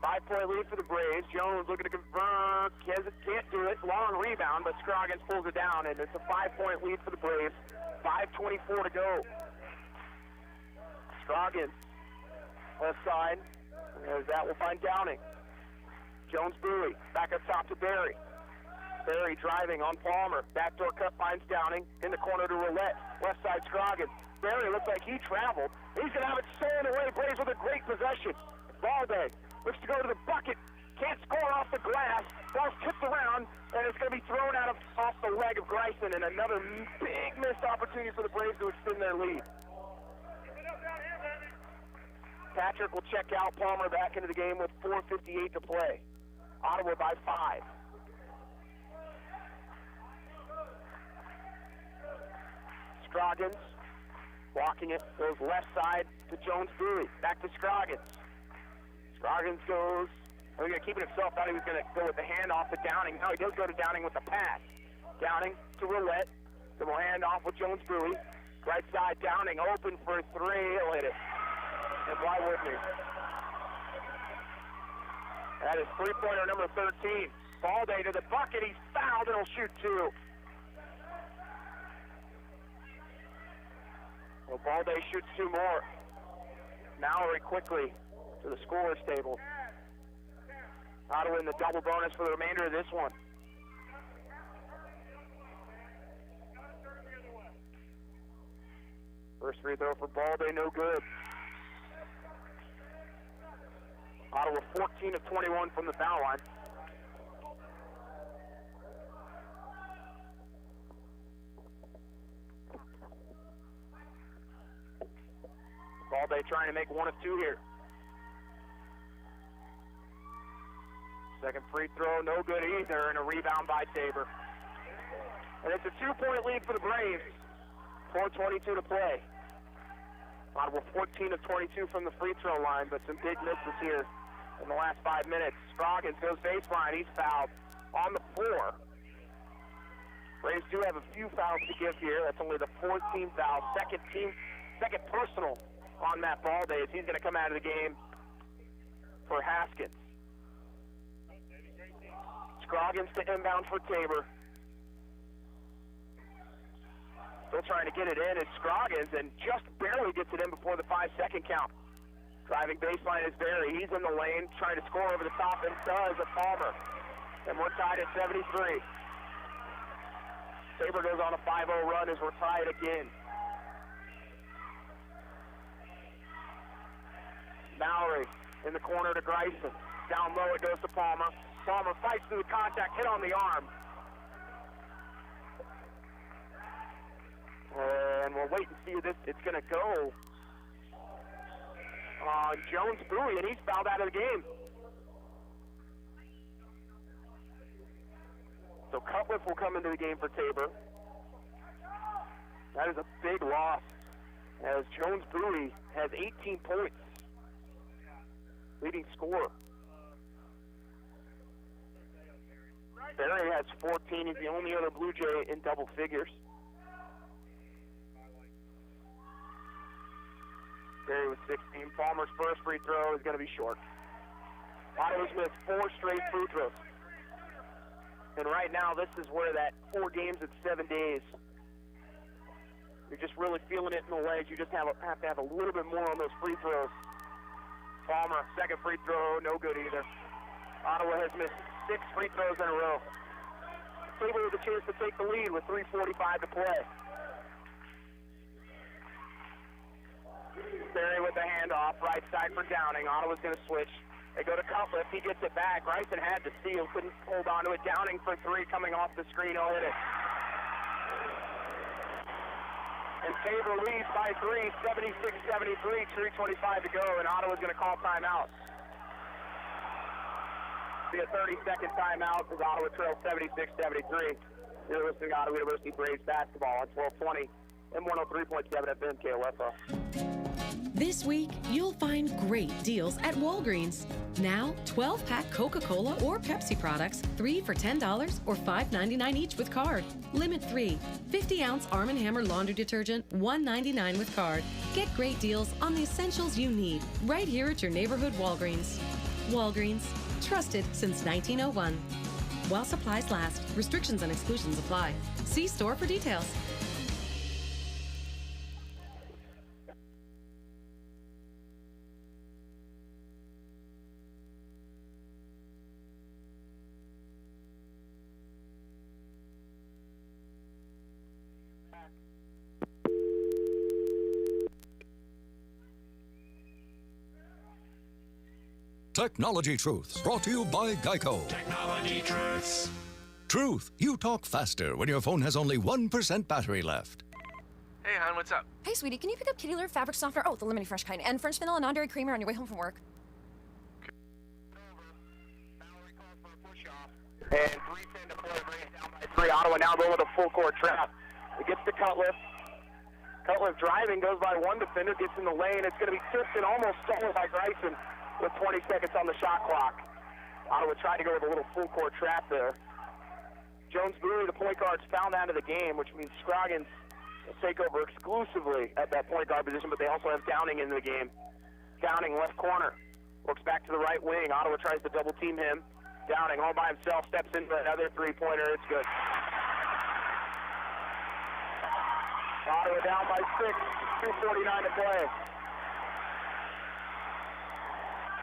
Five-point lead for the Braves. Jones looking to convert. Can't do it. Long rebound, but Scroggins pulls it down, and it's a 5-point lead for the Braves. 5:24 to go. Scroggins, left side. As that will find Downing. Jones Bowie, back up top to Barry. Barry driving on Palmer. Backdoor cut finds Downing. In the corner to Roulette. Left side Scroggins. Barry looks like he traveled. He's going to have it stolen away. Braves with a great possession. Balde looks to go to the bucket. Can't score off the glass. Ball's tipped around, and it's going to be thrown out off the leg of Gryson, and another big missed opportunity for the Braves to extend their lead. Patrick will check out. Palmer back into the game with 4:58 to play. Ottawa by 5. Scroggins walking it, goes left side to Jones Bowie. Back to Scroggins. Scroggins goes. He's going to keep it himself. Thought he was going to go with the handoff to Downing. Now he does go to Downing with the pass. Downing to Roulette. Then we'll hand off with Jones Brewy. Right side, Downing open for three. He'll hit it. And why wouldn't he? That is three-pointer number 13. Balde to the bucket. He's fouled and he'll shoot two. Well, Balde shoots two more. Mallory quickly to the scorer's table. Ottawa in the double bonus for the remainder of this one. First free throw for Balde, no good. Ottawa 14 of 21 from the foul line. Balde trying to make one of two here. Second free throw, no good either, and a rebound by Tabor. And it's a two-point lead for the Braves. 4:22 to play. Ottawa 14 of 22 from the free throw line, but some big misses here in the last 5 minutes. Scroggins goes baseline. He's fouled on the floor. Braves do have a few fouls to give here. That's only the 14th foul. Second personal on Matt Balde as he's going to come out of the game for Haskins. Scroggins to inbound for Tabor. Still trying to get it in. It's Scroggins and just barely gets it in before the 5-second count. Driving baseline is Barry. He's in the lane trying to score over the top and does a Palmer. And we're tied at 73. Tabor goes on a 5-0 run as we're tied again. Mallory in the corner to Greisen. Down low it goes to Palmer. Palmer fights through the contact, hit on the arm. And we'll wait and see if it's going to go on Jones Brewy, and he's fouled out of the game. So Cutliff will come into the game for Tabor. That is a big loss, as Jones Brewy has 18 points. Leading scorer. Barry has 14. He's the only other Blue Jay in double figures. Barry with 16. Palmer's first free throw is going to be short. Ottawa's missed 4 straight free throws. And right now, this is where that 4 games in 7 days, you're just really feeling it in the legs. You just have to have a little bit more on those free throws. Palmer, second free throw, no good either. Ottawa has missed 6 free throws in a row. Tabor with a chance to take the lead with 3:45 to play. Barry with the handoff, right side for Downing. Ottawa's going to switch. They go to Cutliff. He gets it back. Greisen had to steal, couldn't hold on to it. Downing for 3 coming off the screen. He'll hit it. And Tabor leads by 3, 76-73, 3:25 to go, and Ottawa's going to call timeout. Be a 30-second timeout as Ottawa trails 76-73. You're listening to Ottawa University Braves basketball on 1220 and 103.7 FM KOFO. This week, you'll find great deals at Walgreens. Now, 12-pack Coca-Cola or Pepsi products, 3 for $10 or $5.99 each with card. Limit 3, 50-ounce Arm & Hammer laundry detergent, $1.99 with card. Get great deals on the essentials you need right here at your neighborhood Walgreens. Walgreens, trusted since 1901. While supplies last, restrictions and exclusions apply. See store for details. Technology Truths, brought to you by Geico. Technology Truths. Truth, you talk faster when your phone has only 1% battery left. Hey, hon, what's up? Hey, sweetie, can you pick up Kitty Litter fabric softener? Oh, the lemony fresh kind. And French vanilla non-dairy creamer on your way home from work. And 3:10 to play, Braves down by 3. Ottawa now going with a full court trap. It gets to Cutliff. Cutliff driving, goes by one defender, gets in the lane. It's going to be tipped and almost stolen by Greisen. with 20 seconds on the shot clock. Ottawa tried to go with a little full-court trap there. Jones-Bowie, the point guards, fouled out of the game, which means Scroggins will take over exclusively at that point guard position, but they also have Downing in the game. Downing, left corner, works back to the right wing. Ottawa tries to double-team him. Downing all by himself, steps into another three-pointer. It's good. Ottawa down by 6, 2:49 to play.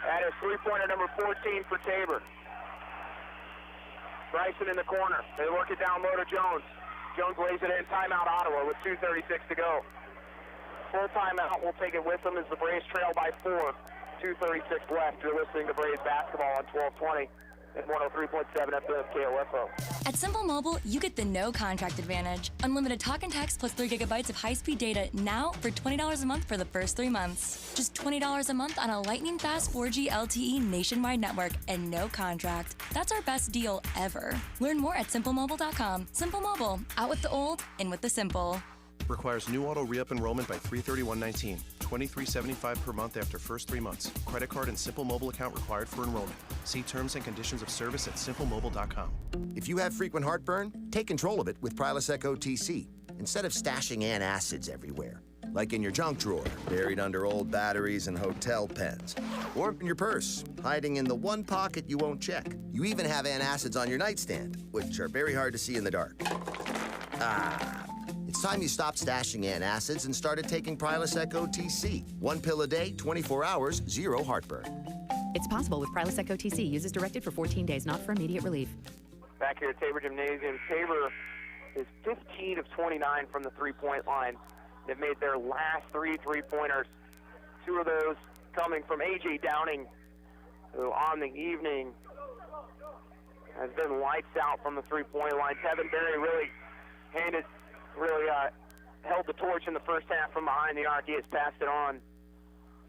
That is three-pointer number 14 for Tabor. Bryson in the corner. They work it down low to Jones. Jones lays it in. Timeout Ottawa with 2:36 to go. Full timeout. We'll take it with them as the Braves trail by 4. 2:36 left. You're listening to Braves basketball on 1220 and 103.7 FM KOFO. At Simple Mobile, you get the no contract advantage. Unlimited talk and text plus 3 gigabytes of high-speed data now for $20 a month for the first 3 months. Just $20 a month on a lightning-fast 4G LTE nationwide network and no contract. That's our best deal ever. Learn more at simplemobile.com. Simple Mobile, out with the old, in with the simple. Requires new auto re-up enrollment by 3/31/19. $23.75 per month after first 3 months. Credit card and Simple Mobile account required for enrollment. See terms and conditions of service at simplemobile.com. If you have frequent heartburn, take control of it with Prilosec OTC instead of stashing antacids everywhere, like in your junk drawer, buried under old batteries and hotel pens, or in your purse, hiding in the one pocket you won't check. You even have antacids on your nightstand, which are very hard to see in the dark. It's time you stopped stashing antacids and started taking Prilosec OTC. 1 pill a day, 24 hours, 0 heartburn. It's possible with Prilosec OTC. Use as directed for 14 days, not for immediate relief. Back here at Tabor Gymnasium, Tabor is 15 of 29 from the three-point line. They've made their last 3 three-pointers. 2 of those coming from A.J. Downing, who on the evening has been lights out from the three-point line. Tevin Berry really held the torch in the first half from behind the arc. He has passed it on.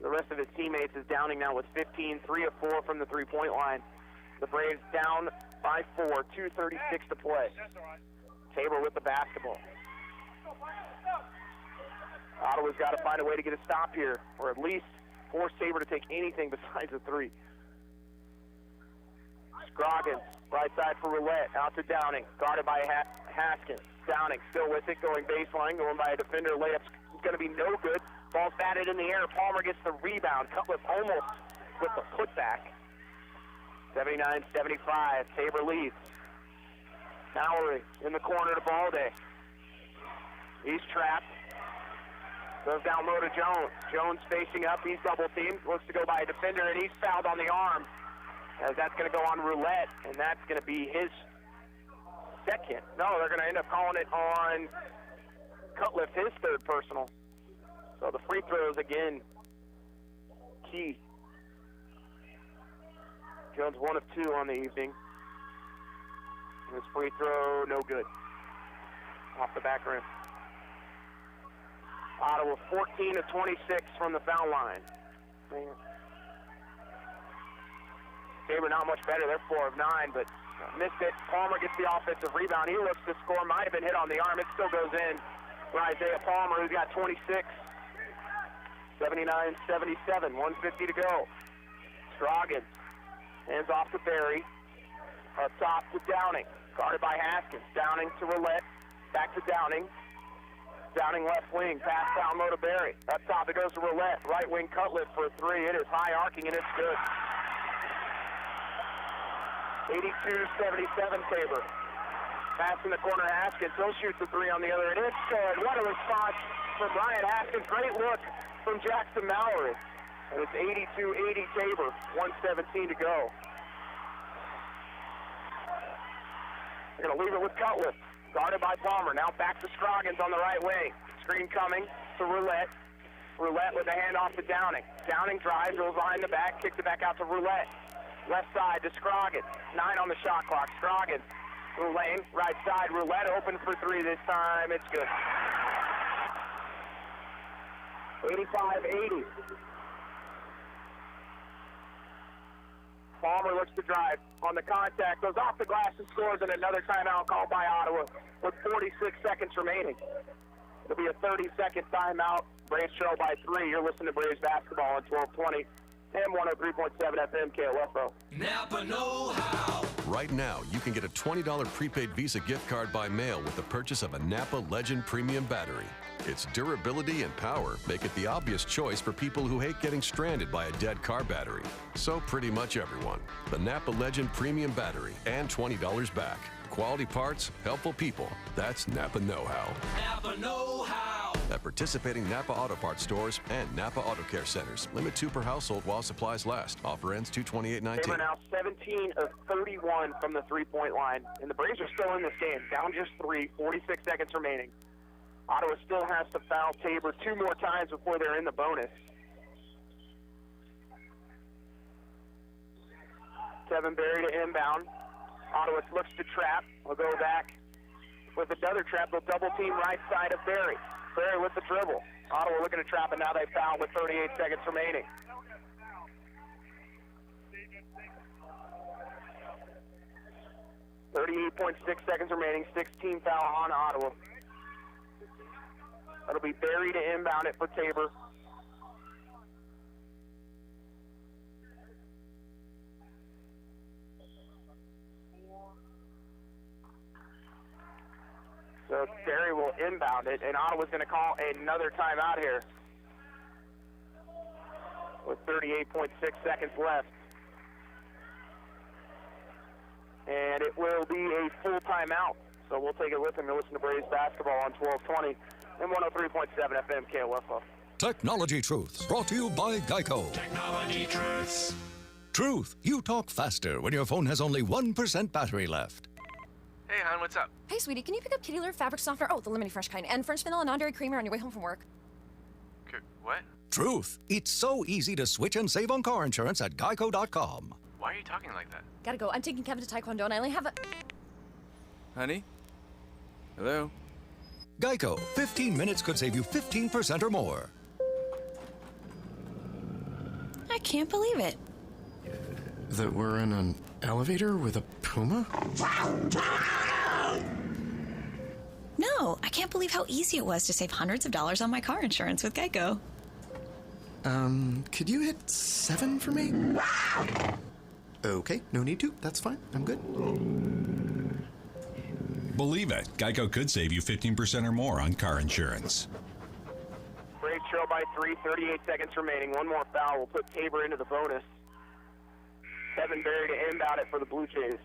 The rest of his teammates is Downing now with 15, 3 of 4 from the three-point line. The Braves down by 4, 2:36 to play. Tabor with the basketball. Ottawa's got to find a way to get a stop here, or at least force Tabor to take anything besides a 3. Scroggins, right side for Roulette, out to Downing, guarded by Haskins. Downing still with it, going baseline, going by a defender. Layup's going to be no good. Ball's batted in the air. Palmer gets the rebound. Cutliff almost with the putback. 79-75. Tabor leads. Mallory in the corner to Balde. He's trapped. Goes down low to Jones. Jones facing up. He's double-teamed. Looks to go by a defender, and he's fouled on the arm. As that's going to go on Roulette, and that's going to be his second. No, they're going to end up calling it on Cutliff, his third personal. So the free throws, again, key. Jones 1 of 2 on the evening. His free throw, no good. Off the back rim. Ottawa 14 of 26 from the foul line. Tabor not much better. They're 4 of 9, but missed it. Palmer gets the offensive rebound. He looks to score. Might have been hit on the arm. It still goes in for Isaiah Palmer, who's got 26. 79-77, 1:50 to go. Scroggins hands off to Berry. Up top to Downing. Guarded by Haskins. Downing to Roulette. Back to Downing. Downing left wing. Pass down low to Berry. Up top it goes to Roulette. Right wing Cutliff for a 3. It is high arcing and it's good. 82-77 Tabor. Pass in the corner, Haskins. He'll shoot the 3 on the other end. It's good. What a response from Bryant Haskins. Great look from Jackson Mallory. And it's 82-80 Tabor. 1:17 to go. They're going to leave it with Cutliff. Guarded by Palmer. Now back to Scroggins on the right wing. Screen coming to Roulette. Roulette with a handoff to Downing. Downing drives, rolls behind the back, kicks it back out to Roulette. Left side to Scroggins. 9 on the shot clock. Scroggins. Lane, right side. Roulette open for 3 this time. It's good. 85-80. Palmer looks to drive on the contact, goes off the glass and scores, and another timeout called by Ottawa with 46 seconds remaining. It'll be a 30-second timeout. Braves trail by 3. You're listening to Braves basketball on 1220 and 103.7 FM KOFO. Napa know-how. Right now, you can get a $20 prepaid Visa gift card by mail with the purchase of a Napa Legend Premium battery. Its durability and power make it the obvious choice for people who hate getting stranded by a dead car battery. So pretty much everyone. The Napa Legend Premium battery and $20 back. Quality parts, helpful people. That's Napa know-how. Napa know-how. At participating Napa Auto Parts stores and Napa Auto Care centers. Limit 2 per household while supplies last. Offer ends 2/28/19. They are now 17 of 31 from the three-point line. And the Braves are still in this game. Down just 3, 46 seconds remaining. Ottawa still has to foul Tabor 2 more times before they're in the bonus. Kevin Berry to inbound. Ottawa looks to trap. We'll go back with another trap. They'll double team right side of Berry. Berry with the dribble. Ottawa looking to trap, and now they foul with 38 seconds remaining. .6 seconds remaining. 16 foul on Ottawa. That'll be Berry to inbound it for Tabor. So Berry will inbound it, and Ottawa's going to call another timeout here with 38.6 seconds left. And it will be a full timeout. So we'll take it with him and listen to Braves basketball on 1220 and 103.7 FM KOFO. Technology Truths, brought to you by Geico. Technology Truths. Truth, you talk faster when your phone has only 1% battery left. Hey, hon, what's up? Hey, sweetie, can you pick up Kitty Litter fabric softener? Oh, the lemony fresh kind. And French vanilla non-dairy creamer on your way home from work. What? Truth, it's so easy to switch and save on car insurance at geico.com. Why are you talking like that? Gotta go. I'm taking Kevin to Taekwondo, and I only have a... Honey? Hello? Geico, 15 minutes could save you 15% or more. I can't believe it. That we're in an elevator with a puma? No, I can't believe how easy it was to save hundreds of dollars on my car insurance with Geico. Could you hit 7 for me? Okay, no need to. That's fine. I'm good. Believe it, Geico could save you 15% or more on car insurance. Braves trail by 3, 38 seconds remaining. One more foul will put Tabor into the bonus. Kevin Berry to inbound it for the Blue Jays.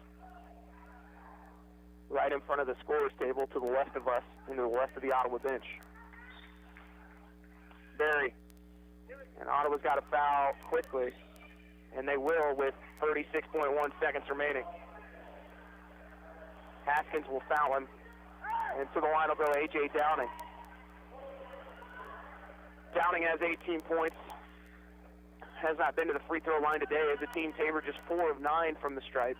Right in front of the scorer's table to the left of us and to the left of the Ottawa bench. Berry. And Ottawa's got to foul quickly. And they will with 36.1 seconds remaining. Haskins will foul him. And to the line will go A.J. Downing. Downing has 18 points. Has not been to the free throw line today as a team. Tabor just 4 of 9 from the stripe.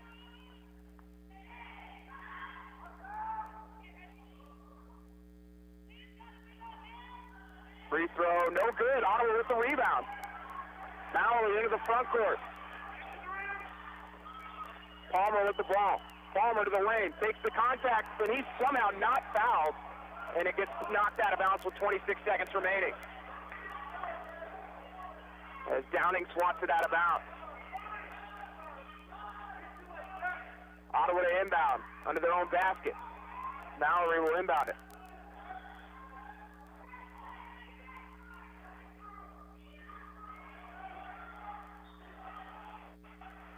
Free throw, no good. Ottawa with the rebound. Mallory into the front court. Palmer with the ball. Palmer to the lane, takes the contact, but he's somehow not fouled, and it gets knocked out of bounds with 26 seconds remaining. As Downing swats it out of bounds. Ottawa to inbound under their own basket. Mallory will inbound it.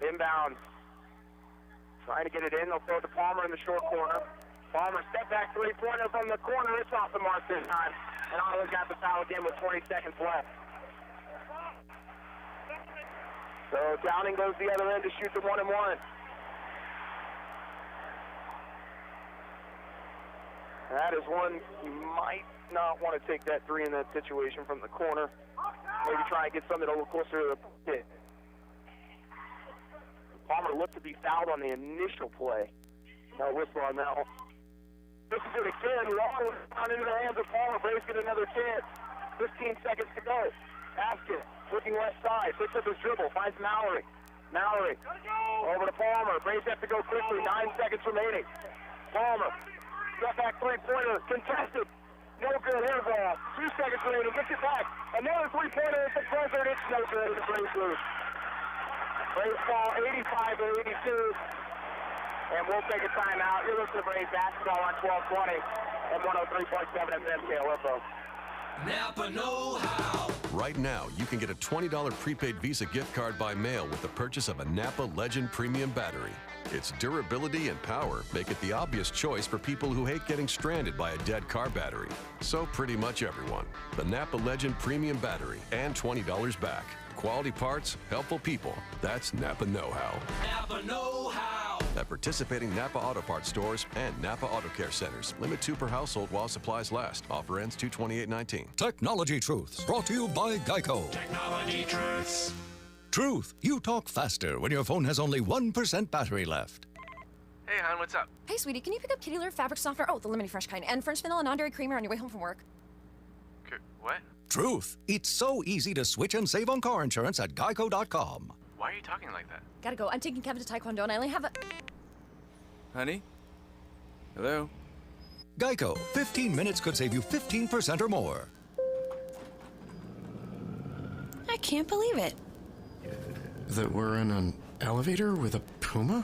Inbound. Trying to get it in. They'll throw it to Palmer in the short corner. Palmer step back three-pointer from the corner. It's off the mark this time. And Ottawa's got the foul again with 20 seconds left. So Downing goes the other end to shoot the 1-and-1. That is one you might not want to take that three in that situation from the corner. Maybe try and get something a little closer to the pit. Palmer looked to be fouled on the initial play. No whistle on that one. This is it again. Long down into the hands of Palmer. Braves get another chance. 15 seconds to go. Haskins looking left side. Picks up his dribble. Finds Mallory. Mallory over to Palmer. Braves have to go quickly. 9 seconds remaining. Palmer. Step back three-pointer. Contested. No good. Here's 2 seconds later. Gets it back. Another three-pointer at the buzzer, and it's no good. It's a Braves lose. Braves fall 85-82. And we'll take a timeout. You're listening to Braves basketball on 1220 and 103.7 FM KOFO. Napa know-how. Right now, you can get a $20 prepaid Visa gift card by mail with the purchase of a Napa Legend Premium Battery. Its durability and power make it the obvious choice for people who hate getting stranded by a dead car battery. So pretty much everyone. The Napa Legend Premium Battery and $20 back. Quality parts, helpful people. That's Napa know-how. Napa know-how. At participating Napa Auto Parts stores and Napa Auto Care centers. Limit 2 per household while supplies last. Offer ends 2/28/19. Technology Truths, brought to you by Geico. Technology truths. Truth, you talk faster when your phone has only 1% battery left. Hey, hon, what's up? Hey, sweetie, can you pick up Kitty Litter fabric softener? Oh, the limited fresh kind. And French vanilla non-dairy creamer on your way home from work. What? Truth, it's so easy to switch and save on car insurance at geico.com. Why are you talking like that? Gotta go. I'm taking Kevin to Taekwondo and I only have a... Honey? Hello? Geico, 15 minutes could save you 15% or more. I can't believe it. That we're in an elevator with a puma?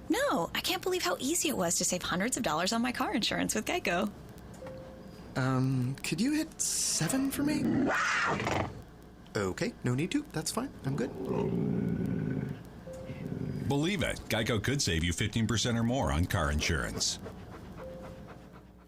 No, I can't believe how easy it was to save hundreds of dollars on my car insurance with Geico. Could you hit 7 for me? Okay, no need to. That's fine. I'm good. Believe it, Geico could save you 15% or more on car insurance.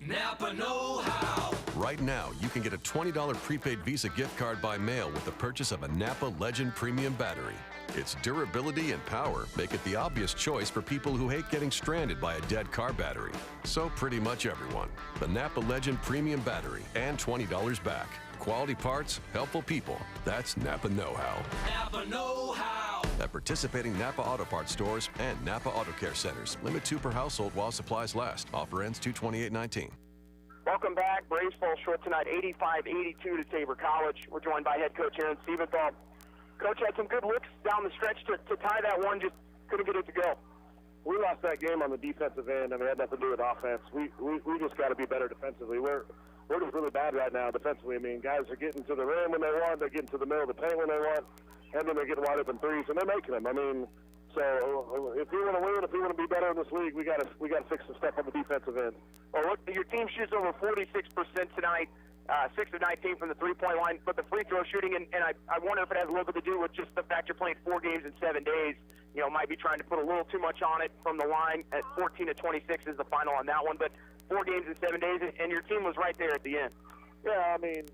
Napa know-how. Right now, you can get a $20 prepaid Visa gift card by mail with the purchase of a Napa Legend Premium Battery. Its durability and power make it the obvious choice for people who hate getting stranded by a dead car battery. So pretty much everyone. The Napa Legend Premium Battery and $20 back. Quality parts, helpful people. That's Napa know-how. Napa know-how. At participating Napa Auto Parts stores and Napa Auto Care centers. Limit 2 per household while supplies last. Offer ends 2/28/19. Welcome back. Braves fall short tonight, 85-82 to Tabor College. We're joined by head coach Aaron Stephenthal. Coach had some good looks down the stretch to tie that one, just couldn't get it to go. We lost that game on the defensive end. I mean, it had nothing to do with offense. We just got to be better defensively. We're just really bad right now defensively. I mean, guys are getting to the rim when they want, they're getting to the middle of the paint when they want, and then they're getting wide open threes, and they're making them. I mean, so if we want to win, if we want to be better in this league, we got to fix some stuff on the defensive end. Well, look, your team shoots over 46% tonight. 6 of 19 from the three-point line, but the free throw shooting, and I wonder if it has a little bit to do with just the fact you're playing 4 games in 7 days. You know, might be trying to put a little too much on it from the line. At 14-26 is the final on that one, but 4 games in 7 days, and your team was right there at the end. Yeah, I mean,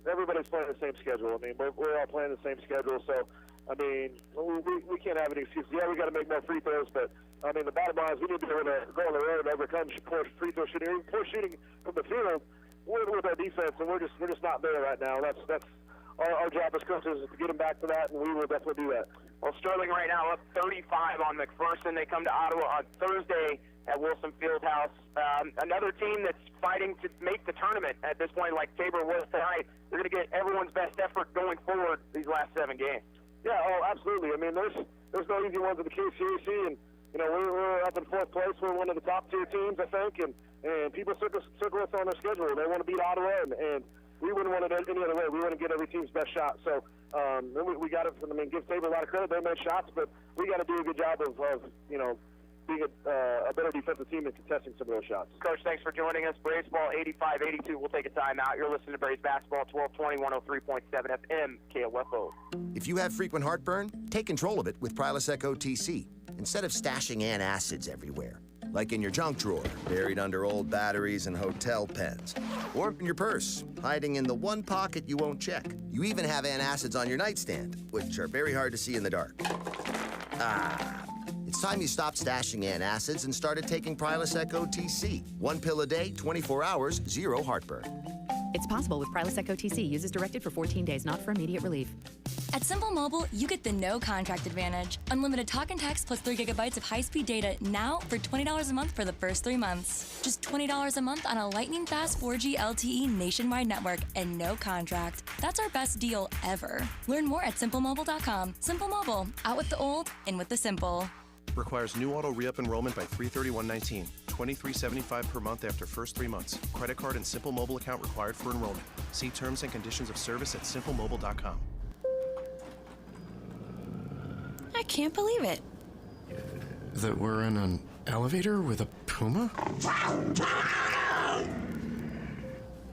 everybody's playing the same schedule. I mean, we're all playing the same schedule, so, I mean, we can't have any excuses. Yeah, we got to make more free throws, but, I mean, the bottom line is we need to be able to go on the road and overcome poor free throw shooting, poor shooting from the field with our defense, and we're just not there right now. That's our job as coaches is to get them back to that, and we will definitely do that. Well, Sterling right now up 35 on McPherson. They come to Ottawa on Thursday at Wilson Fieldhouse. Another team that's fighting to make the tournament at this point, like Tabor was tonight. They're going to get everyone's best effort going forward these last 7 games. Yeah, oh, absolutely. I mean, there's no easy ones in the KCAC, and you know we're up in 4th place. We're one of the top tier teams, I think, and people circle us on their schedule. They want to beat Ottawa, and we wouldn't want it any other way. We want to get every team's best shot. So we got to, I mean, give Tabor a lot of credit. They made shots, but we got to do a good job of you know, being a better defensive team and contesting some of those shots. Coach, thanks for joining us. Braves ball 85-82. We'll take a timeout. You're listening to Braves basketball 1220, 103.7 FM, KOFO. If you have frequent heartburn, take control of it with Prilosec OTC. Instead of stashing antacids everywhere, like in your junk drawer, buried under old batteries and hotel pens, or in your purse, hiding in the one pocket you won't check. You even have antacids on your nightstand, which are very hard to see in the dark. It's time you stopped stashing antacids and started taking Prilosec OTC. 1 pill a day, 24 hours, 0 heartburn. It's possible with Prilosec OTC. Use as directed for 14 days, not for immediate relief. At Simple Mobile, you get the no-contract advantage. Unlimited talk and text plus 3 gigabytes of high-speed data now for $20 a month for the first 3 months. Just $20 a month on a lightning-fast 4G LTE nationwide network and no contract. That's our best deal ever. Learn more at simplemobile.com. Simple Mobile, out with the old, in with the simple. Requires new auto re-up enrollment by 3/31/19. $23.75 per month after first 3 months. Credit card and simple mobile account required for enrollment. See terms and conditions of service at simplemobile.com. I can't believe it. That we're in an elevator with a puma?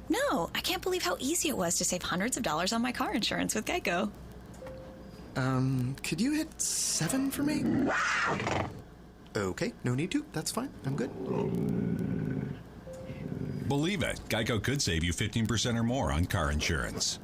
No, I can't believe how easy it was to save hundreds of dollars on my car insurance with Geico. Could you hit 7 for me? Okay, no need to. That's fine. I'm good. Believe it, Geico could save you 15% or more on car insurance.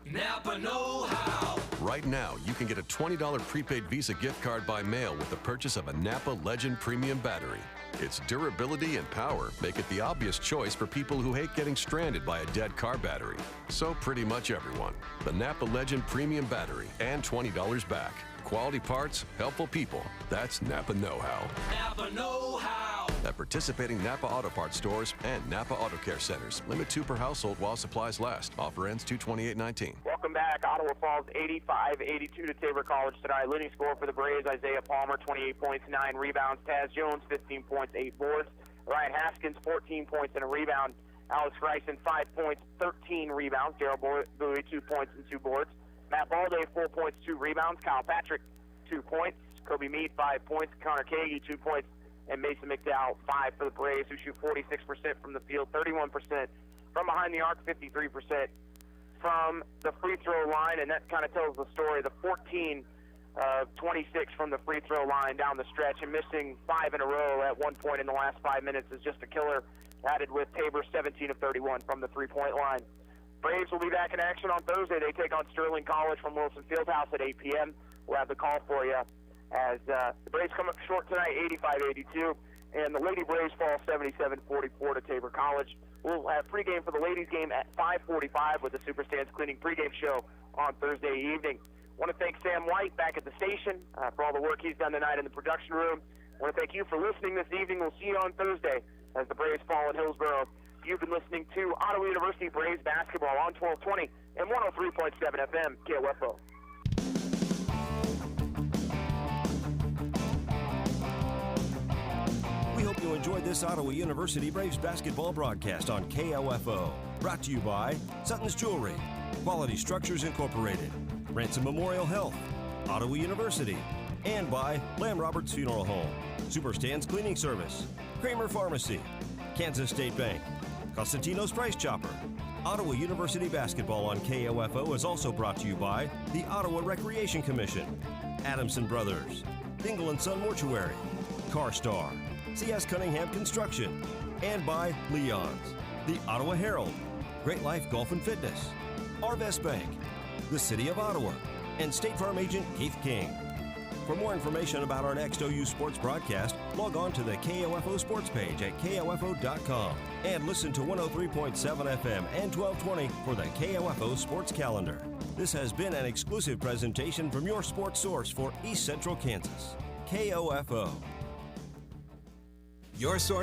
Napa know-how. Right now, you can get a $20 prepaid Visa gift card by mail with the purchase of a Napa Legend Premium Battery. Its durability and power make it the obvious choice for people who hate getting stranded by a dead car battery. So pretty much everyone. The Napa Legend Premium Battery and $20 back. Quality parts, helpful people. That's Napa know-how. Napa know-how. At participating Napa Auto Parts stores and Napa Auto Care centers. Limit 2 per household while supplies last. Offer ends 2/28/19. Welcome back. Ottawa falls 85-82 to Tabor College tonight. Leading scorer for the Braves, Isaiah Palmer, 28 points, 9 rebounds. Taz Jones, 15 points, 8 boards. Ryan Haskins, 14 points and a rebound. Alex Bryson, 5 points, 13 rebounds. Darryl Bowie, 2 points and 2 boards. Matt Balday, 4 points, 2 rebounds. Kyle Patrick, 2 points. Kobe Meade, 5 points. Connor Kagi, 2 points. And Mason McDowell, 5 for the Braves, who shoot 46% from the field, 31% from behind the arc, 53% from the free throw line. And that kind of tells the story. The 14 of 26 from the free throw line down the stretch, and missing 5 in a row at one point in the last 5 minutes is just a killer, added with Tabor 17 of 31 from the three-point line. Braves will be back in action on Thursday. They take on Sterling College from Wilson Fieldhouse at 8 p.m. We'll have the call for you as the Braves come up short tonight, 85-82, and the Lady Braves fall 77-44 to Tabor College. We'll have pregame for the ladies game at 5:45 with the Superstands Cleaning pregame show on Thursday evening. I want to thank Sam White back at the station for all the work he's done tonight in the production room. I want to thank you for listening this evening. We'll see you on Thursday as the Braves fall in Hillsborough. You've been listening to Ottawa University Braves basketball on 1220 and 103.7 FM KOFO. We hope you enjoyed this Ottawa University Braves basketball broadcast on KOFO. Brought to you by Sutton's Jewelry, Quality Structures Incorporated, Ransom Memorial Health, Ottawa University, and by Lamb Roberts Funeral Home, Superstands Cleaning Service, Kramer Pharmacy, Kansas State Bank, Costantino's Price Chopper. Ottawa University basketball on KOFO is also brought to you by the Ottawa Recreation Commission, Adamson Brothers, Dingle & Son Mortuary, CarStar, C.S. Cunningham Construction, and by Leon's, the Ottawa Herald, Great Life Golf and Fitness, Arvest Bank, the City of Ottawa, and State Farm Agent Keith King. For more information about our next OU Sports broadcast, log on to the KOFO Sports page at KOFO.com and listen to 103.7 FM and 1220 for the KOFO Sports Calendar. This has been an exclusive presentation from your sports source for East Central Kansas, KOFO. Your source